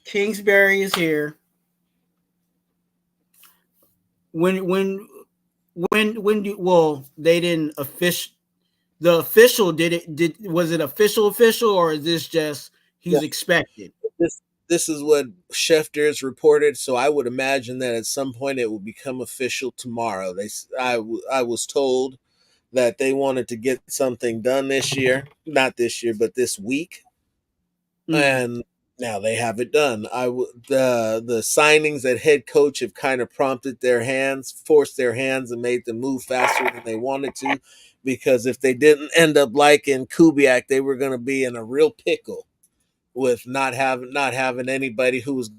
Kingsbury is here. When do well they didn't official the official did was it official or is this just Yeah, he's expected? this is what Schefter has reported. So I would imagine that at some point it will become official tomorrow. I was told that they wanted to get something done this year, not this year, but this week, Mm, and now they have it done. The signings at head coach have kind of forced their hands, and made them move faster than they wanted to, because if they didn't end up liking Kubiak, they were going to be in a real pickle with not having anybody who was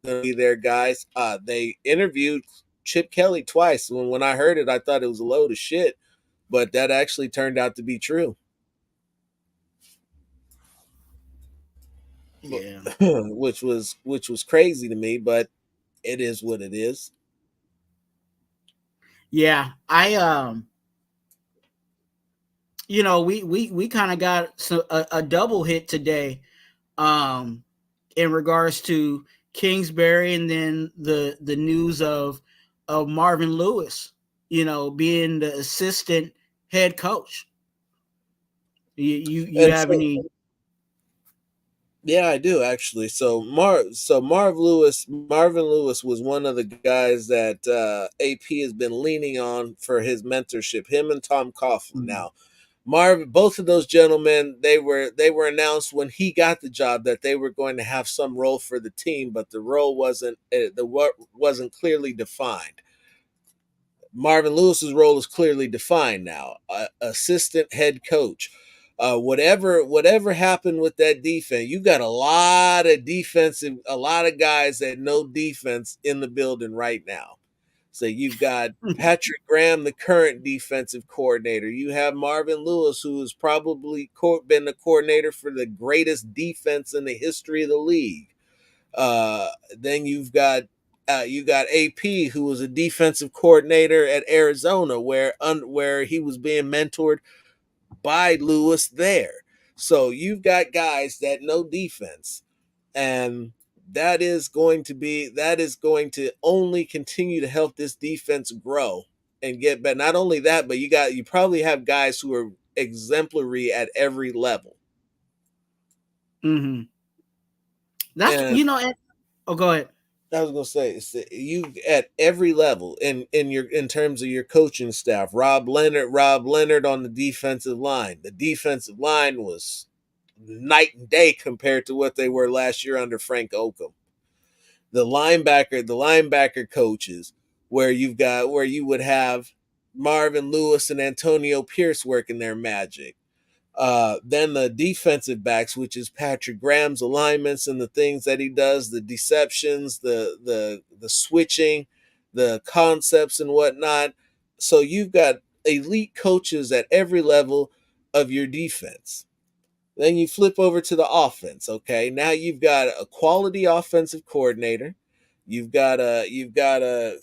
going to be their guys. They interviewed Chip Kelly twice. When I heard it, I thought it was a load of shit, but that actually turned out to be true. yeah. which was crazy to me, but it is what it is. Yeah. We kind of got a double hit today um in regards to Kingsbury and then the news of Marvin Lewis, being the assistant head coach. You And have so, any yeah, I do actually. Marvin Lewis was one of the guys that AP has been leaning on for his mentorship. Him and Tom Coughlin. mm, Now, Marvin, both of those gentlemen, they were announced when he got the job that they were going to have some role for the team, but the role wasn't clearly defined. Marvin Lewis's role is clearly defined now. Assistant head coach. Whatever happened with that defense, you got a lot of guys that know defense in the building right now. So you've got Patrick Graham, the current defensive coordinator. You have Marvin Lewis, who has probably been the coordinator for the greatest defense in the history of the league. Then you got AP, who was a defensive coordinator at Arizona, where he was being mentored by Lewis there. So you've got guys that know defense, and that is going to only continue to help this defense grow and get better. Not only that, but you probably have guys who are exemplary at every level. mm-hmm. That's And oh, go ahead. I was gonna say, you at every level in terms of your coaching staff. Rob Leonard on the defensive line. The defensive line was night and day compared to what they were last year under Frank Oakham. The linebacker coaches, where you would have Marvin Lewis and Antonio Pierce working their magic. Then the defensive backs, which is Patrick Graham's alignments and the things that he does, the deceptions, the switching, the concepts and whatnot. So you've got elite coaches at every level of your defense. Then you flip over to the offense. Okay, now you've got a quality offensive coordinator. You've got a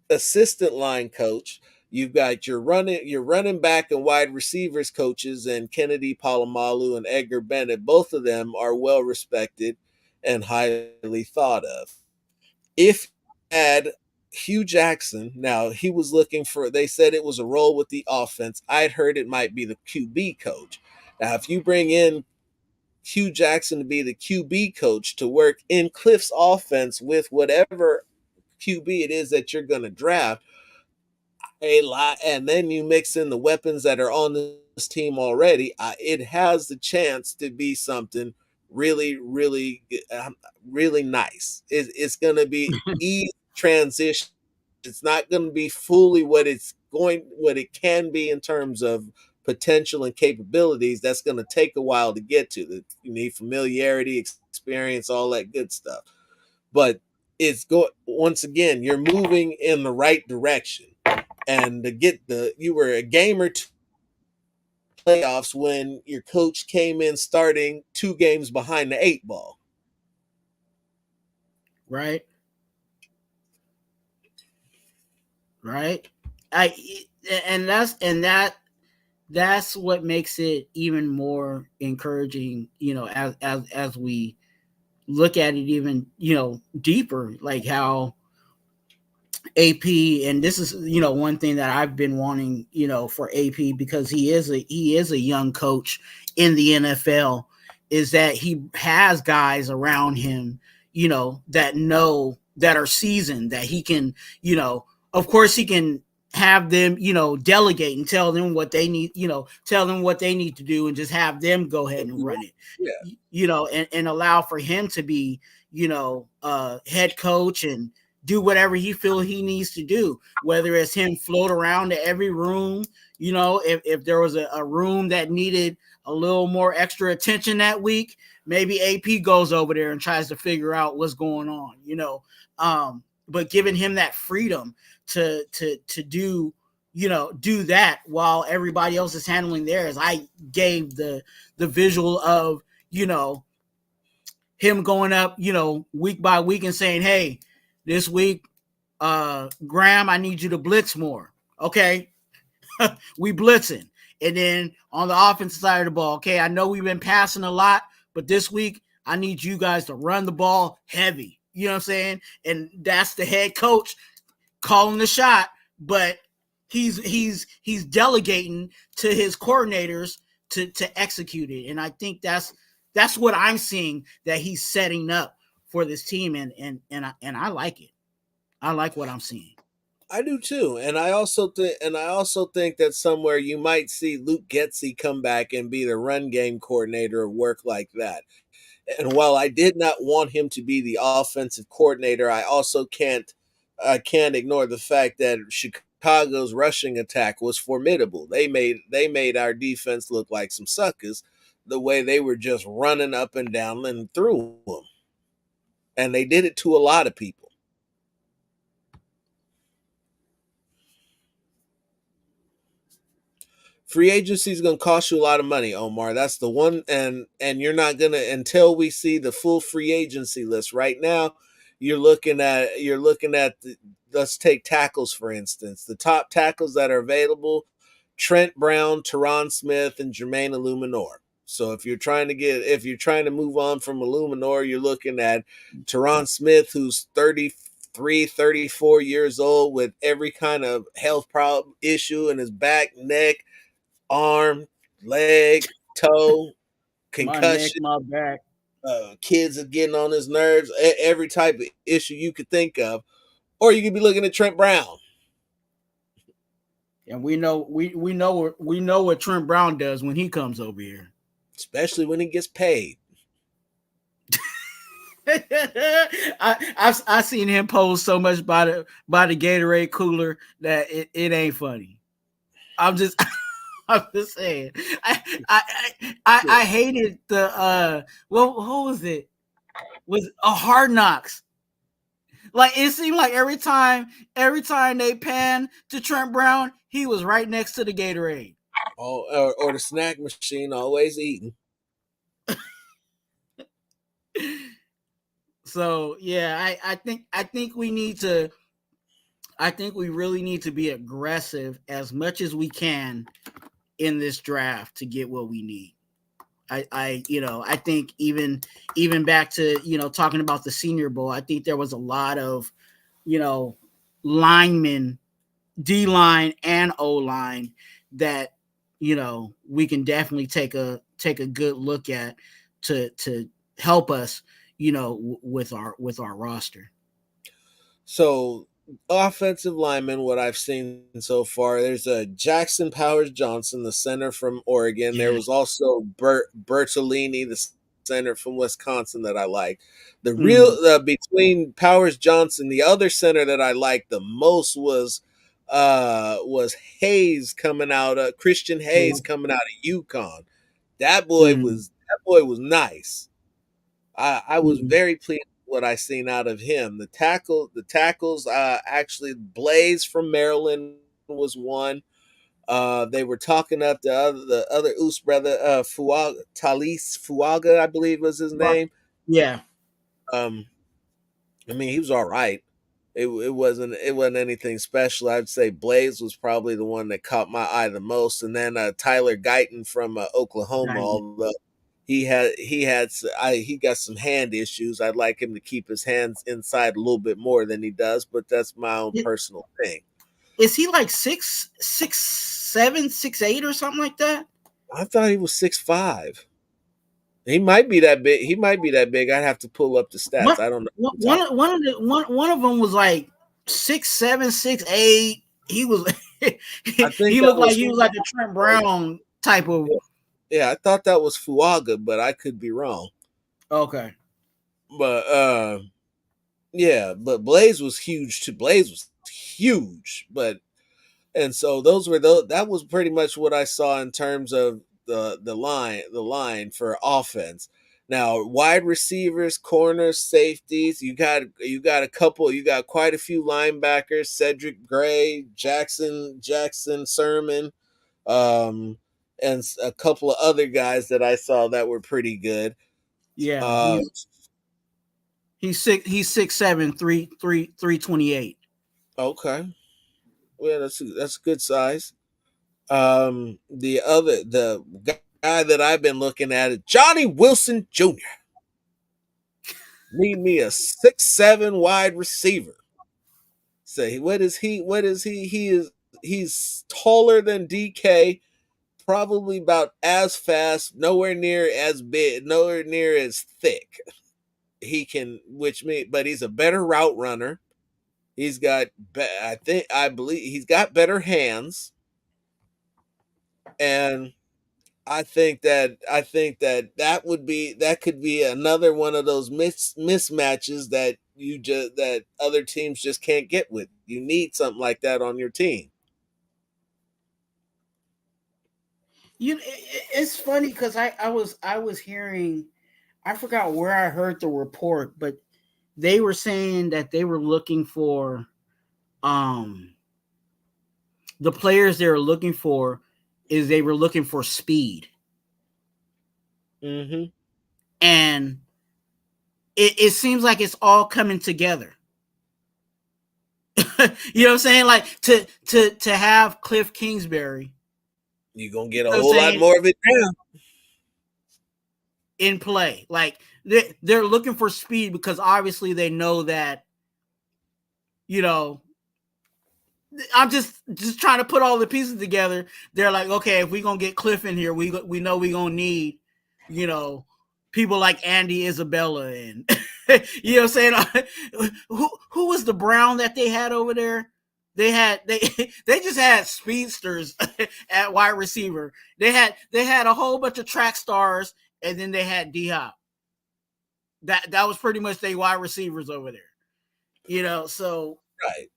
assistant line coach. You've got your running back and wide receivers coaches and Kennedy Palomalu and Edgar Bennett. Both of them are well respected and highly thought of. If you add Hugh Jackson, now he was looking for, they said it was a role with the offense. I'd heard it might be the QB coach. Now, if you bring in Hugh Jackson to be the QB coach to work in Kliff's offense with whatever QB it is that you're going to draft, a lot, and then you mix in the weapons that are on this team already, it has the chance to be something really, really, really nice. It's going to be easy transition. It's not going to be fully what it can be in terms of potential and capabilities. That's going to take a while to get to. You need familiarity, experience, all that good stuff. But once again, you're moving in the right direction, and you were a game or two playoffs when your coach came in starting 2 games behind the 8 ball. Right. And that's what makes it even more encouraging, as we look at it even, deeper, like how AP, and this is, one thing that I've been wanting, for AP, because he is a young coach in the NFL, is that he has guys around him, that are seasoned, that he can, of course he can have them, delegate and tell them what they need, to do, and just have them go ahead and run it. Yeah. And allow for him to be, head coach and do whatever he feels he needs to do, whether it's him float around to every room, if there was a room that needed a little more extra attention that week, maybe AP goes over there and tries to figure out what's going on, but giving him that freedom to do, do that while everybody else is handling theirs. I gave the visual of, him going up, week by week and saying, hey, this week, Graham, I need you to blitz more. Okay. We blitzing. And then on the offensive side of the ball, okay, I know we've been passing a lot, but this week I need you guys to run the ball heavy. You know what I'm saying? And that's the head coach calling the shot, but he's delegating to his coordinators to execute it. And I think that's what I'm seeing that he's setting up for this team, and I like it. I like what I'm seeing. I do too, and I also think that somewhere you might see Luke Getsy come back and be the run game coordinator or work like that. And while I did not want him to be the offensive coordinator, I can't ignore the fact that Chicago's rushing attack was formidable. They made our defense look like some suckers, the way they were just running up and down and through them, and they did it to a lot of people. Free agency is going to cost you a lot of money, Omar. That's the one, and you're not going to, until we see the full free agency list. Right now, let's take tackles for instance. The top tackles that are available: Trent Brown, Teron Smith, and Jermaine Illuminor. So if you're trying to move on from Illuminor, you're looking at Teron Smith, who's 33, 34 years old, with every kind of health problem issue in his back, neck, arm, leg, toe, My neck, concussion. my back. Kids are getting on his nerves. Every type of issue you could think of, or you could be looking at Trent Brown. And we know what Trent Brown does when he comes over here. Especially when he gets paid. I seen him pose so much by the Gatorade cooler that it ain't funny. I'm just saying. I hated the who was it? Was a Hard Knocks. Like, it seemed like every time they pan to Trent Brown, he was right next to the Gatorade. or the snack machine, always eating. So yeah, I think we need to. I think we really need to be aggressive as much as we can in this draft to get what we need. I think even back to talking about the Senior Bowl, I think there was a lot of you know linemen, D line and O line that we can definitely take a good look at to help us with our roster. So offensive lineman, what I've seen so far, there's a Jackson Powers Johnson, the center from Oregon. There Yeah. was also Bertolini, the center from Wisconsin that I like. The real Mm. between Powers Johnson, the other center that I liked the most was Hayes coming out, Christian Hayes coming out of UConn. Mm. That boy was nice. I was Mm. very pleased with what I seen out of him. The tackles, actually Blaze from Maryland was one. They were talking up the other Oos brother, Talis Fuaga, I believe was his name. Yeah. Um, I mean, he was all right. It wasn't anything special. I'd say Blaze was probably the one that caught my eye the most, and then Tyler Guyton from Oklahoma. Right. Although he got some hand issues. I'd like him to keep his hands inside a little bit more than he does, but that's my own personal thing. Is he like 6'7", 6'8", or something like that? I thought he was 6'5". He might be that big. He might be that big. I'd have to pull up the stats. One I don't know. one of them was like 6'7", 6'8". He was I think he that looked like was he was like a Trent Brown type of. yeah. I thought that was Fuaga, but I could be wrong. Okay. But yeah, but Blaze was huge too. Blaze was huge, but and so that was pretty much what I saw in terms of the line for offense. Now, wide receivers, corners, safeties, you got quite a few linebackers, Cedric Gray, Jackson Sermon, um and a couple of other guys that I saw that were pretty good. Yeah, Uh he's 6'7", 328. okay. Well, that's a good size. The guy that I've been looking at is Johnny Wilson Jr. Need me a 6'7" wide receiver. Say, what is he? What is he? He's taller than DK, probably about as fast, nowhere near as big, nowhere near as thick. But he's a better route runner. I believe he's got better hands, and that could be another one of those mismatches that other teams just can't get with. You need something like that on your team. It's funny because I was hearing, I forgot where I heard the report, but they were saying that they were looking for um the players they were looking for is they were looking for speed. Mm-hmm. And it seems like it's all coming together. You know what I'm saying? Like to have Kliff Kingsbury, You're gonna get a you know what I'm whole lot saying, more of it now. in play. Like they're looking for speed because obviously they know that, you know, I'm just trying to put all the pieces together. They're like, okay, if we're gonna get Kliff in here, we know we're gonna need, you know, people like Andy Isabella and you know what I'm saying? Who was the Brown that they had over there? They they just had speedsters at wide receiver. They had a whole bunch of track stars, and then they had D Hop. That was pretty much they wide receivers over there. You know, so Right.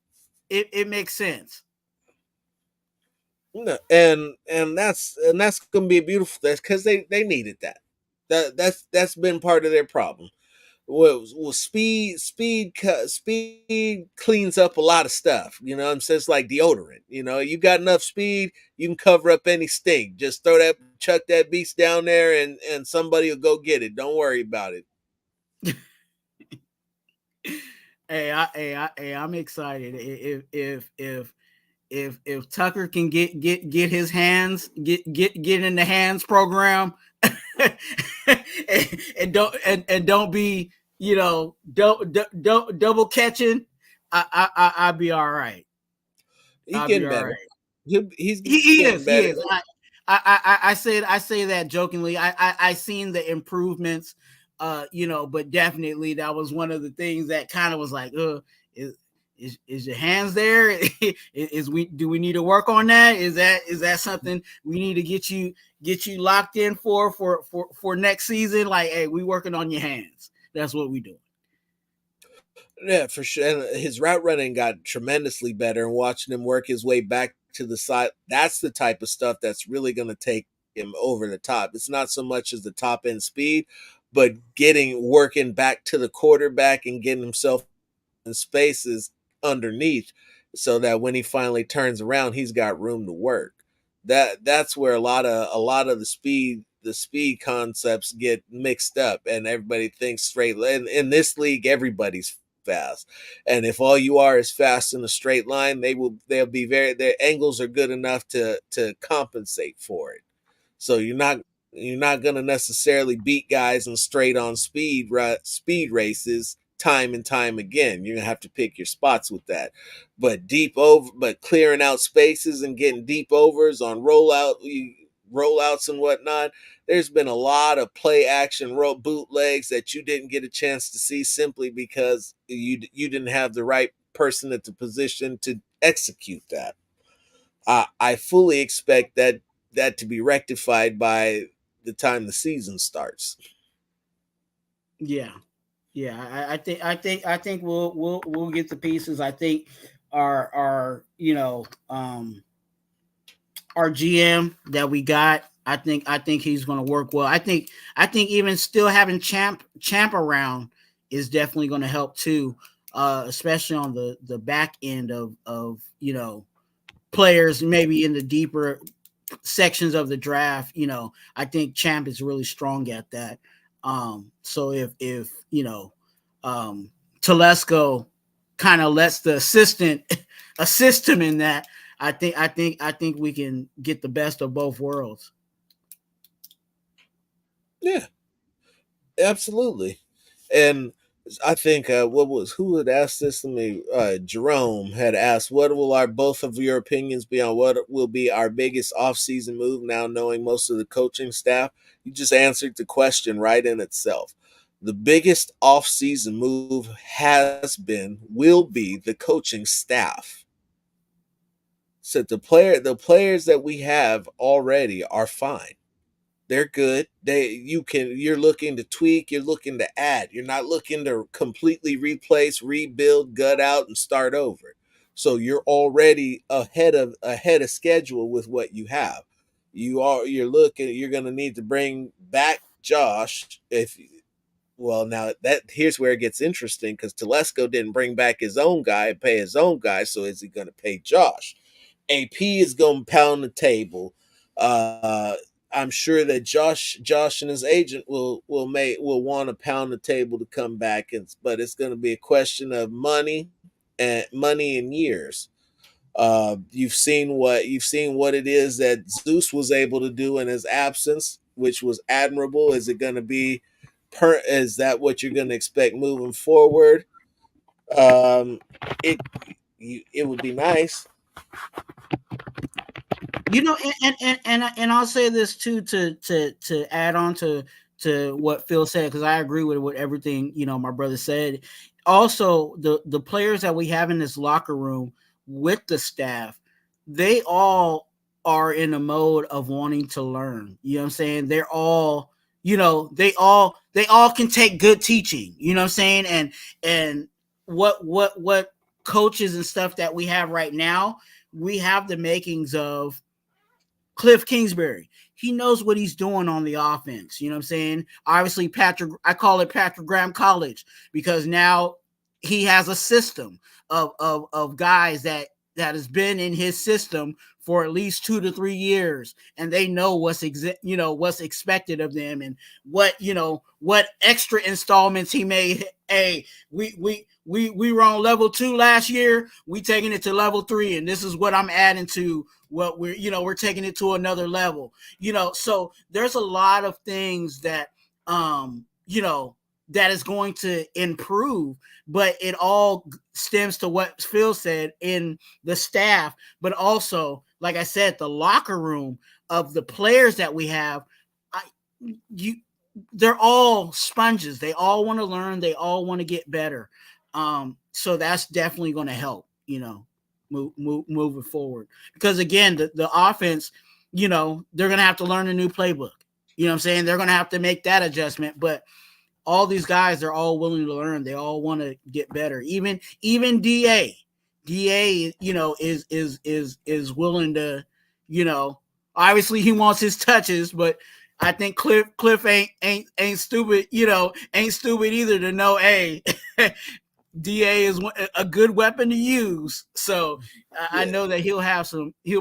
it makes sense. No, and that's gonna be a beautiful thing because they needed that. That's been part of their problem. well, speed cleans up a lot of stuff. You know what I'm saying? It's like deodorant. You know, you got enough speed, you can cover up any stink. Just chuck that beast down there, and somebody will go get it. Don't worry about it. I'm excited. If Tucker can get his hands get in the hands program, and don't be, you know, don't double catching, I'll be all right. He's I'll be getting all better. right. He's He getting is. He better. is. I say that jokingly. I seen the improvements, you know, but definitely that was one of the things that kind of was like, is your hands there? Do we need to work on that? Is that something we need to get you locked in for next season? Like, hey, we working on your hands. That's what we do. Yeah, for sure. And his route running got tremendously better, and watching him work his way back to the side, that's the type of stuff that's really going to take him over the top. It's not so much as the top end speed, but working back to the quarterback and getting himself in spaces underneath, so that when he finally turns around, he's got room to work. That's where a lot of the speed concepts get mixed up, and everybody thinks straight. And in this league, everybody's fast, and if all you are is fast in a straight line, they'll be their angles are good enough to compensate for it. So you're not going to necessarily beat guys in straight on speed races time and time again. You're going to have to pick your spots with that. But clearing out spaces and getting deep overs on rollouts and whatnot. There's been a lot of play action bootlegs that you didn't get a chance to see simply because you didn't have the right person at the position to execute that. I fully expect that to be rectified by the time the season starts. Yeah. Yeah, I think we'll get the pieces. I think our you know, our GM that we got, I think he's going to work well. I think even still having champ around is definitely going to help too, especially on the back end of, you know, players maybe in the deeper sections of the draft. You know, I think champ is really strong at that. So if you know, Telesco kind of lets the assistant assist him in that, I think we can get the best of both worlds. Yeah, absolutely. And I think who had asked this to me? Jerome had asked, "What will our both of your opinions be on what will be our biggest offseason move?" Now knowing most of the coaching staff, you just answered the question right in itself. The biggest offseason move will be the coaching staff. So the players that we have already are fine. They're good. You're looking to tweak, you're looking to add. You're not looking to completely replace, rebuild, gut out, and start over. So you're already ahead of schedule with what you have. You're gonna need to bring back Josh if well now that here's where it gets interesting because Telesco didn't bring back his own guy and pay his own guy, so is he gonna pay Josh? AP is going to pound the table. Uh, I'm sure that Josh and his agent will want to pound the table to come back, but it's going to be a question of money and years. You've seen what it is that Zeus was able to do in his absence, which was admirable. Is it going to be Is that what you're going to expect moving forward? Um, it it would be nice. You know, and I'll say this too to add on to what Phil said, because I agree with everything, you know, my brother said. Also, the players that we have in this locker room with the staff, they all are in a mode of wanting to learn. You know what I'm saying? They're all, you know, they all can take good teaching. You know what I'm saying? And what coaches and stuff that we have right now, we have the makings of Kliff Kingsbury. He knows what he's doing on the offense. You know what I'm saying? Obviously, I call it Patrick Graham College, because now he has a system of guys that has been in his system for at least 2 to 3 years, and they know what's what's expected of them, and what extra installments he made. Hey, we were on level 2 last year. We taking it to level 3, and this is what I'm adding to what we're taking it to another level. So there's a lot of things that that is going to improve, but it all stems to what Phil said in the staff, but also, like I said, the locker room of the players that we have. They're all sponges. They all want to learn. They all want to get better. So that's definitely going to help, moving forward. Because again, the offense, they're going to have to learn a new playbook. You know what I'm saying? They're going to have to make that adjustment. But all these guys are all willing to learn. They all want to get better. Even DA, is willing to, obviously he wants his touches, but I think Kliff ain't stupid, ain't stupid either to know, hey, DA is a good weapon to use. So I know that he'll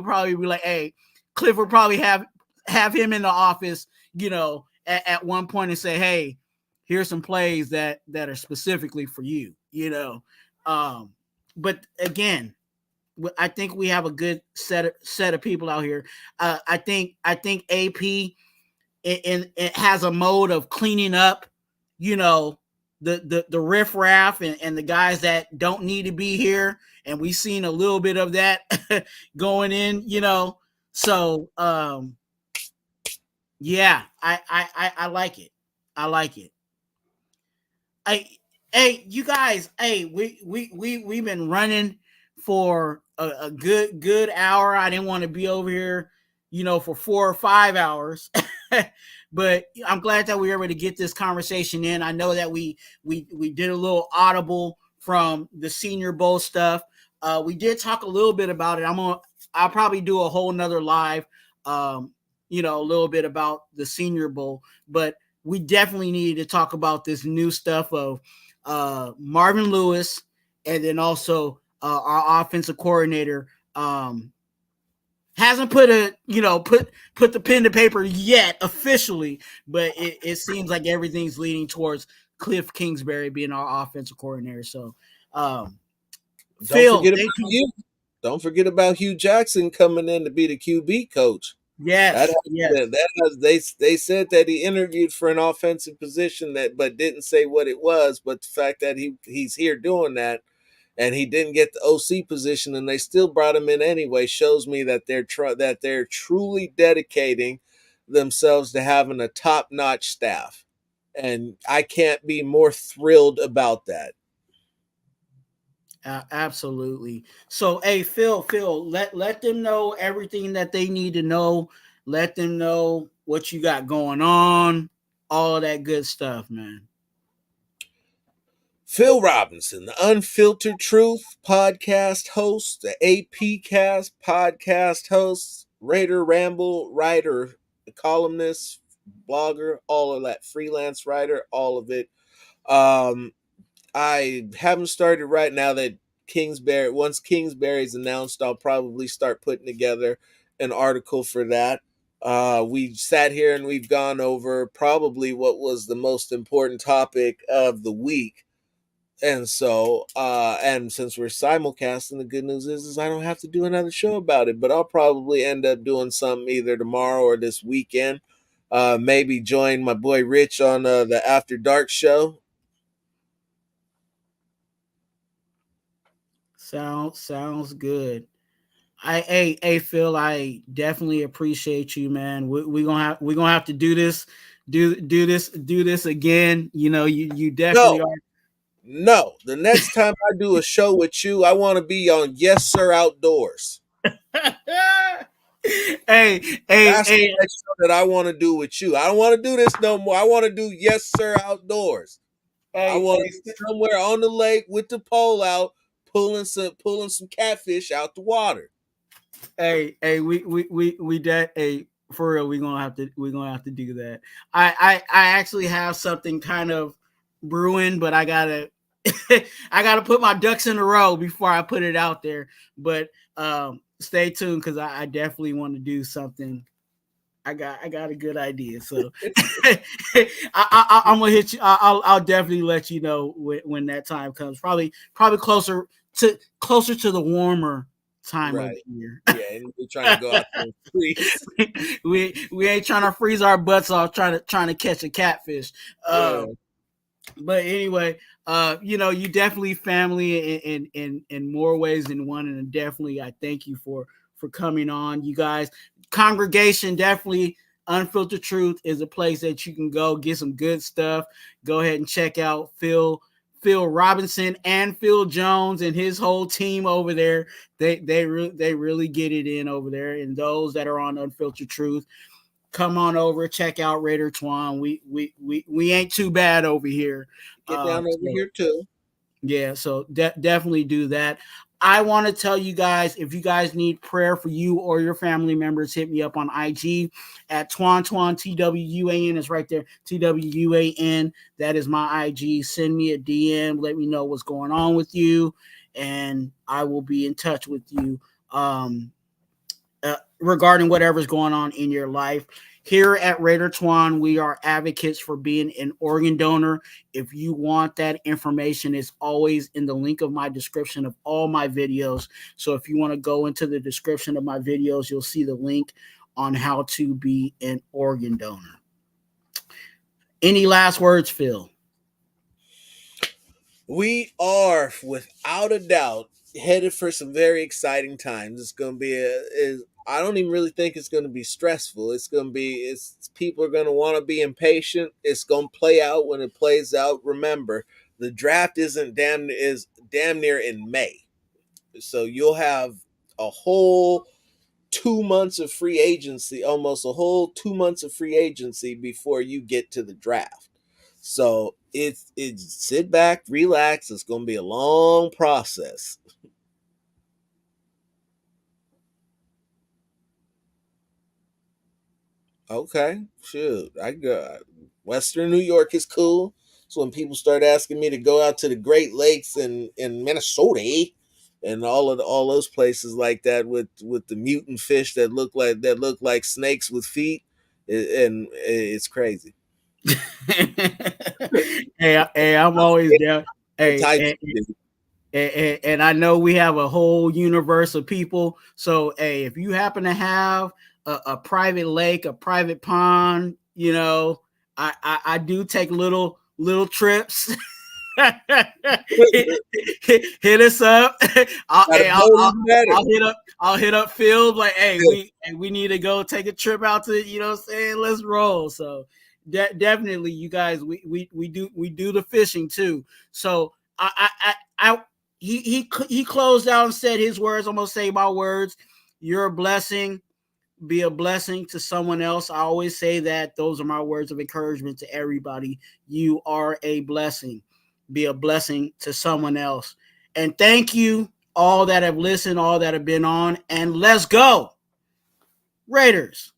probably be like, hey, Kliff will probably have him in the office, at one point and say, hey, here's some plays that are specifically for you, but again, I think we have a good set of people out here. I think AP it has a mode of cleaning up, the riffraff and the guys that don't need to be here, and we've seen a little bit of that going in, So yeah, I like it. I like it. Hey, you guys, hey, we've been running for a good hour. I didn't want to be over here, for 4 or 5 hours. But I'm glad that we were able to get this conversation in. I know that we did a little audible from the Senior Bowl stuff. We did talk a little bit about it. I'll probably do a whole nother live, a little bit about the Senior Bowl, but we definitely needed to talk about this new stuff of Marvin Lewis, and then also our offensive coordinator hasn't put put the pen to paper yet officially, but it seems like everything's leading towards Kliff Kingsbury being our offensive coordinator. So, Phil, don't forget about Hugh Jackson coming in to be the QB coach. Yes, they said that he interviewed for an offensive position but didn't say what it was. But the fact that he's here doing that, and he didn't get the OC position, and they still brought him in anyway, shows me that they're truly dedicating themselves to having a top-notch staff, and I can't be more thrilled about that. Absolutely. So, hey, Phil, let them know everything that they need to know. Let them know what you got going on, all of that good stuff, man. Phil Robinson, the Unfiltered Truth podcast host, the AP Cast podcast host, Raider Ramble writer, columnist, blogger, all of that, freelance writer, all of it. I haven't started right now that once Kingsbury's announced, I'll probably start putting together an article for that. We sat here and we've gone over probably what was the most important topic of the week. And so, and since we're simulcasting, the good news is I don't have to do another show about it, but I'll probably end up doing something either tomorrow or this weekend. Maybe join my boy Rich on the After Dark show. Sounds good. Hey Phil, I definitely appreciate you, man. We're gonna have to do this again. You definitely are. No, the next time I do a show with you, I want to be on Yes Sir Outdoors. That's the next show that I want to do with you. I don't want to do this no more. I want to do Yes Sir Outdoors. I want to be somewhere on the lake with the pole out, pulling some catfish out the water. Hey, for real, we're gonna have to do that. I actually have something kind of brewing, but I gotta I gotta put my ducks in a row before I put it out there. But stay tuned because I definitely want to do something. I got a good idea, so I'm gonna hit you. I'll definitely let you know when that time comes. Probably closer to the warmer time of Right. the year. Yeah, and we're trying to go out there and freeze. we ain't trying to freeze our butts off trying to catch a catfish. Yeah. But anyway, you definitely family in more ways than one, and definitely I thank you for coming on, you guys. Congregation, definitely Unfiltered Truth is a place that you can go get some good stuff. Go ahead and check out Phil Robinson and Phil Jones and his whole team over there. They really get it in over there. And those that are on Unfiltered Truth, come on over, check out Raider Twuan. We ain't too bad over here. Get down over here too. Yeah, so definitely do that. I want to tell you guys, if you guys need prayer for you or your family members, hit me up on IG at Twuan, TWUAN. It's right there, TWUAN. That is my IG. Send me a DM. Let me know what's going on with you, and I will be in touch with you regarding whatever's going on in your life. Here at Raider Twuan, we are advocates for being an organ donor. If you want that information, it's always in the link of my description of all my videos. So if you want to go into the description of my videos, you'll see the link on how to be an organ donor. Any last words, Phil? We are, without a doubt, headed for some very exciting times. It's going to be I don't even really think it's going to be stressful. People are going to want to be impatient. It's going to play out when it plays out. Remember, the draft is damn near in May. So you'll have a whole 2 months of free agency, almost a whole 2 months of free agency before you get to the draft. So it's sit back, relax. It's going to be a long process. Okay, shoot. I got Western New York is cool. So when people start asking me to go out to the Great Lakes in Minnesota and all those places like that with the mutant fish that look like snakes with feet, and it's crazy. hey, I'm always down. Hey, and I know we have a whole universe of people. So, hey, if you happen to have a private lake, a private pond, I do take little trips. hit us up. I'll hit up Phil. Like, hey, we need to go take a trip out to, let's roll. So definitely, you guys, we do the fishing too. So he closed out and said his words. I'm gonna say my words. You're a blessing. Be a blessing to someone else. I always say that. Those are my words of encouragement to everybody. You are a blessing. Be a blessing to someone else. And thank you all that have listened, all that have been on. And let's go, Raiders.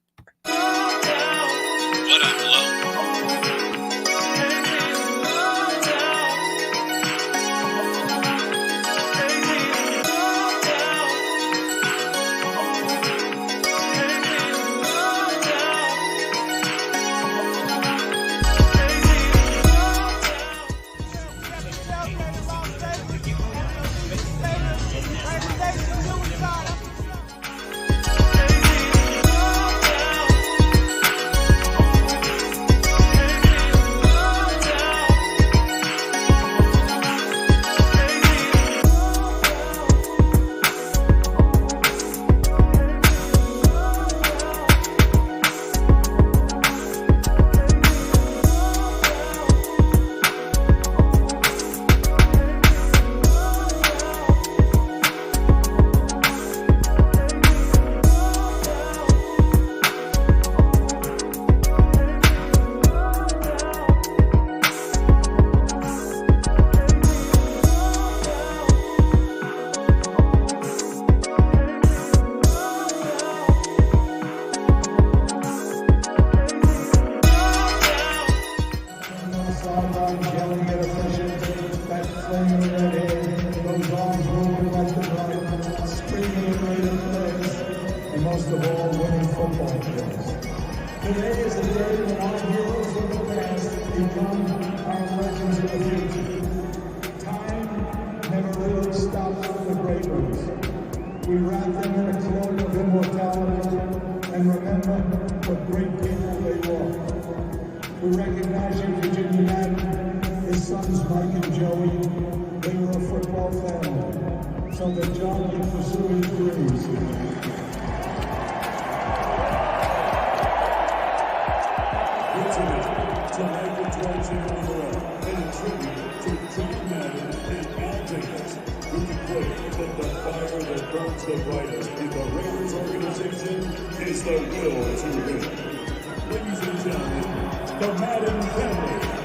and most of all, winning football games. Today is the day when our heroes of the past become our legends of the future. Time never really stops for the great ones. We wrap them in a cloak of immortality and remember what great people they were. We recognize you, Virginia Madden, his sons Mike and Joey. They were a football family, so that John could pursue his dreams. Tonight the 12th and a tribute to John Madden and Al Jacobs, who declared that the fire that burns the brightest in the Raiders organization is the will to win. Ladies and gentlemen, the Madden family.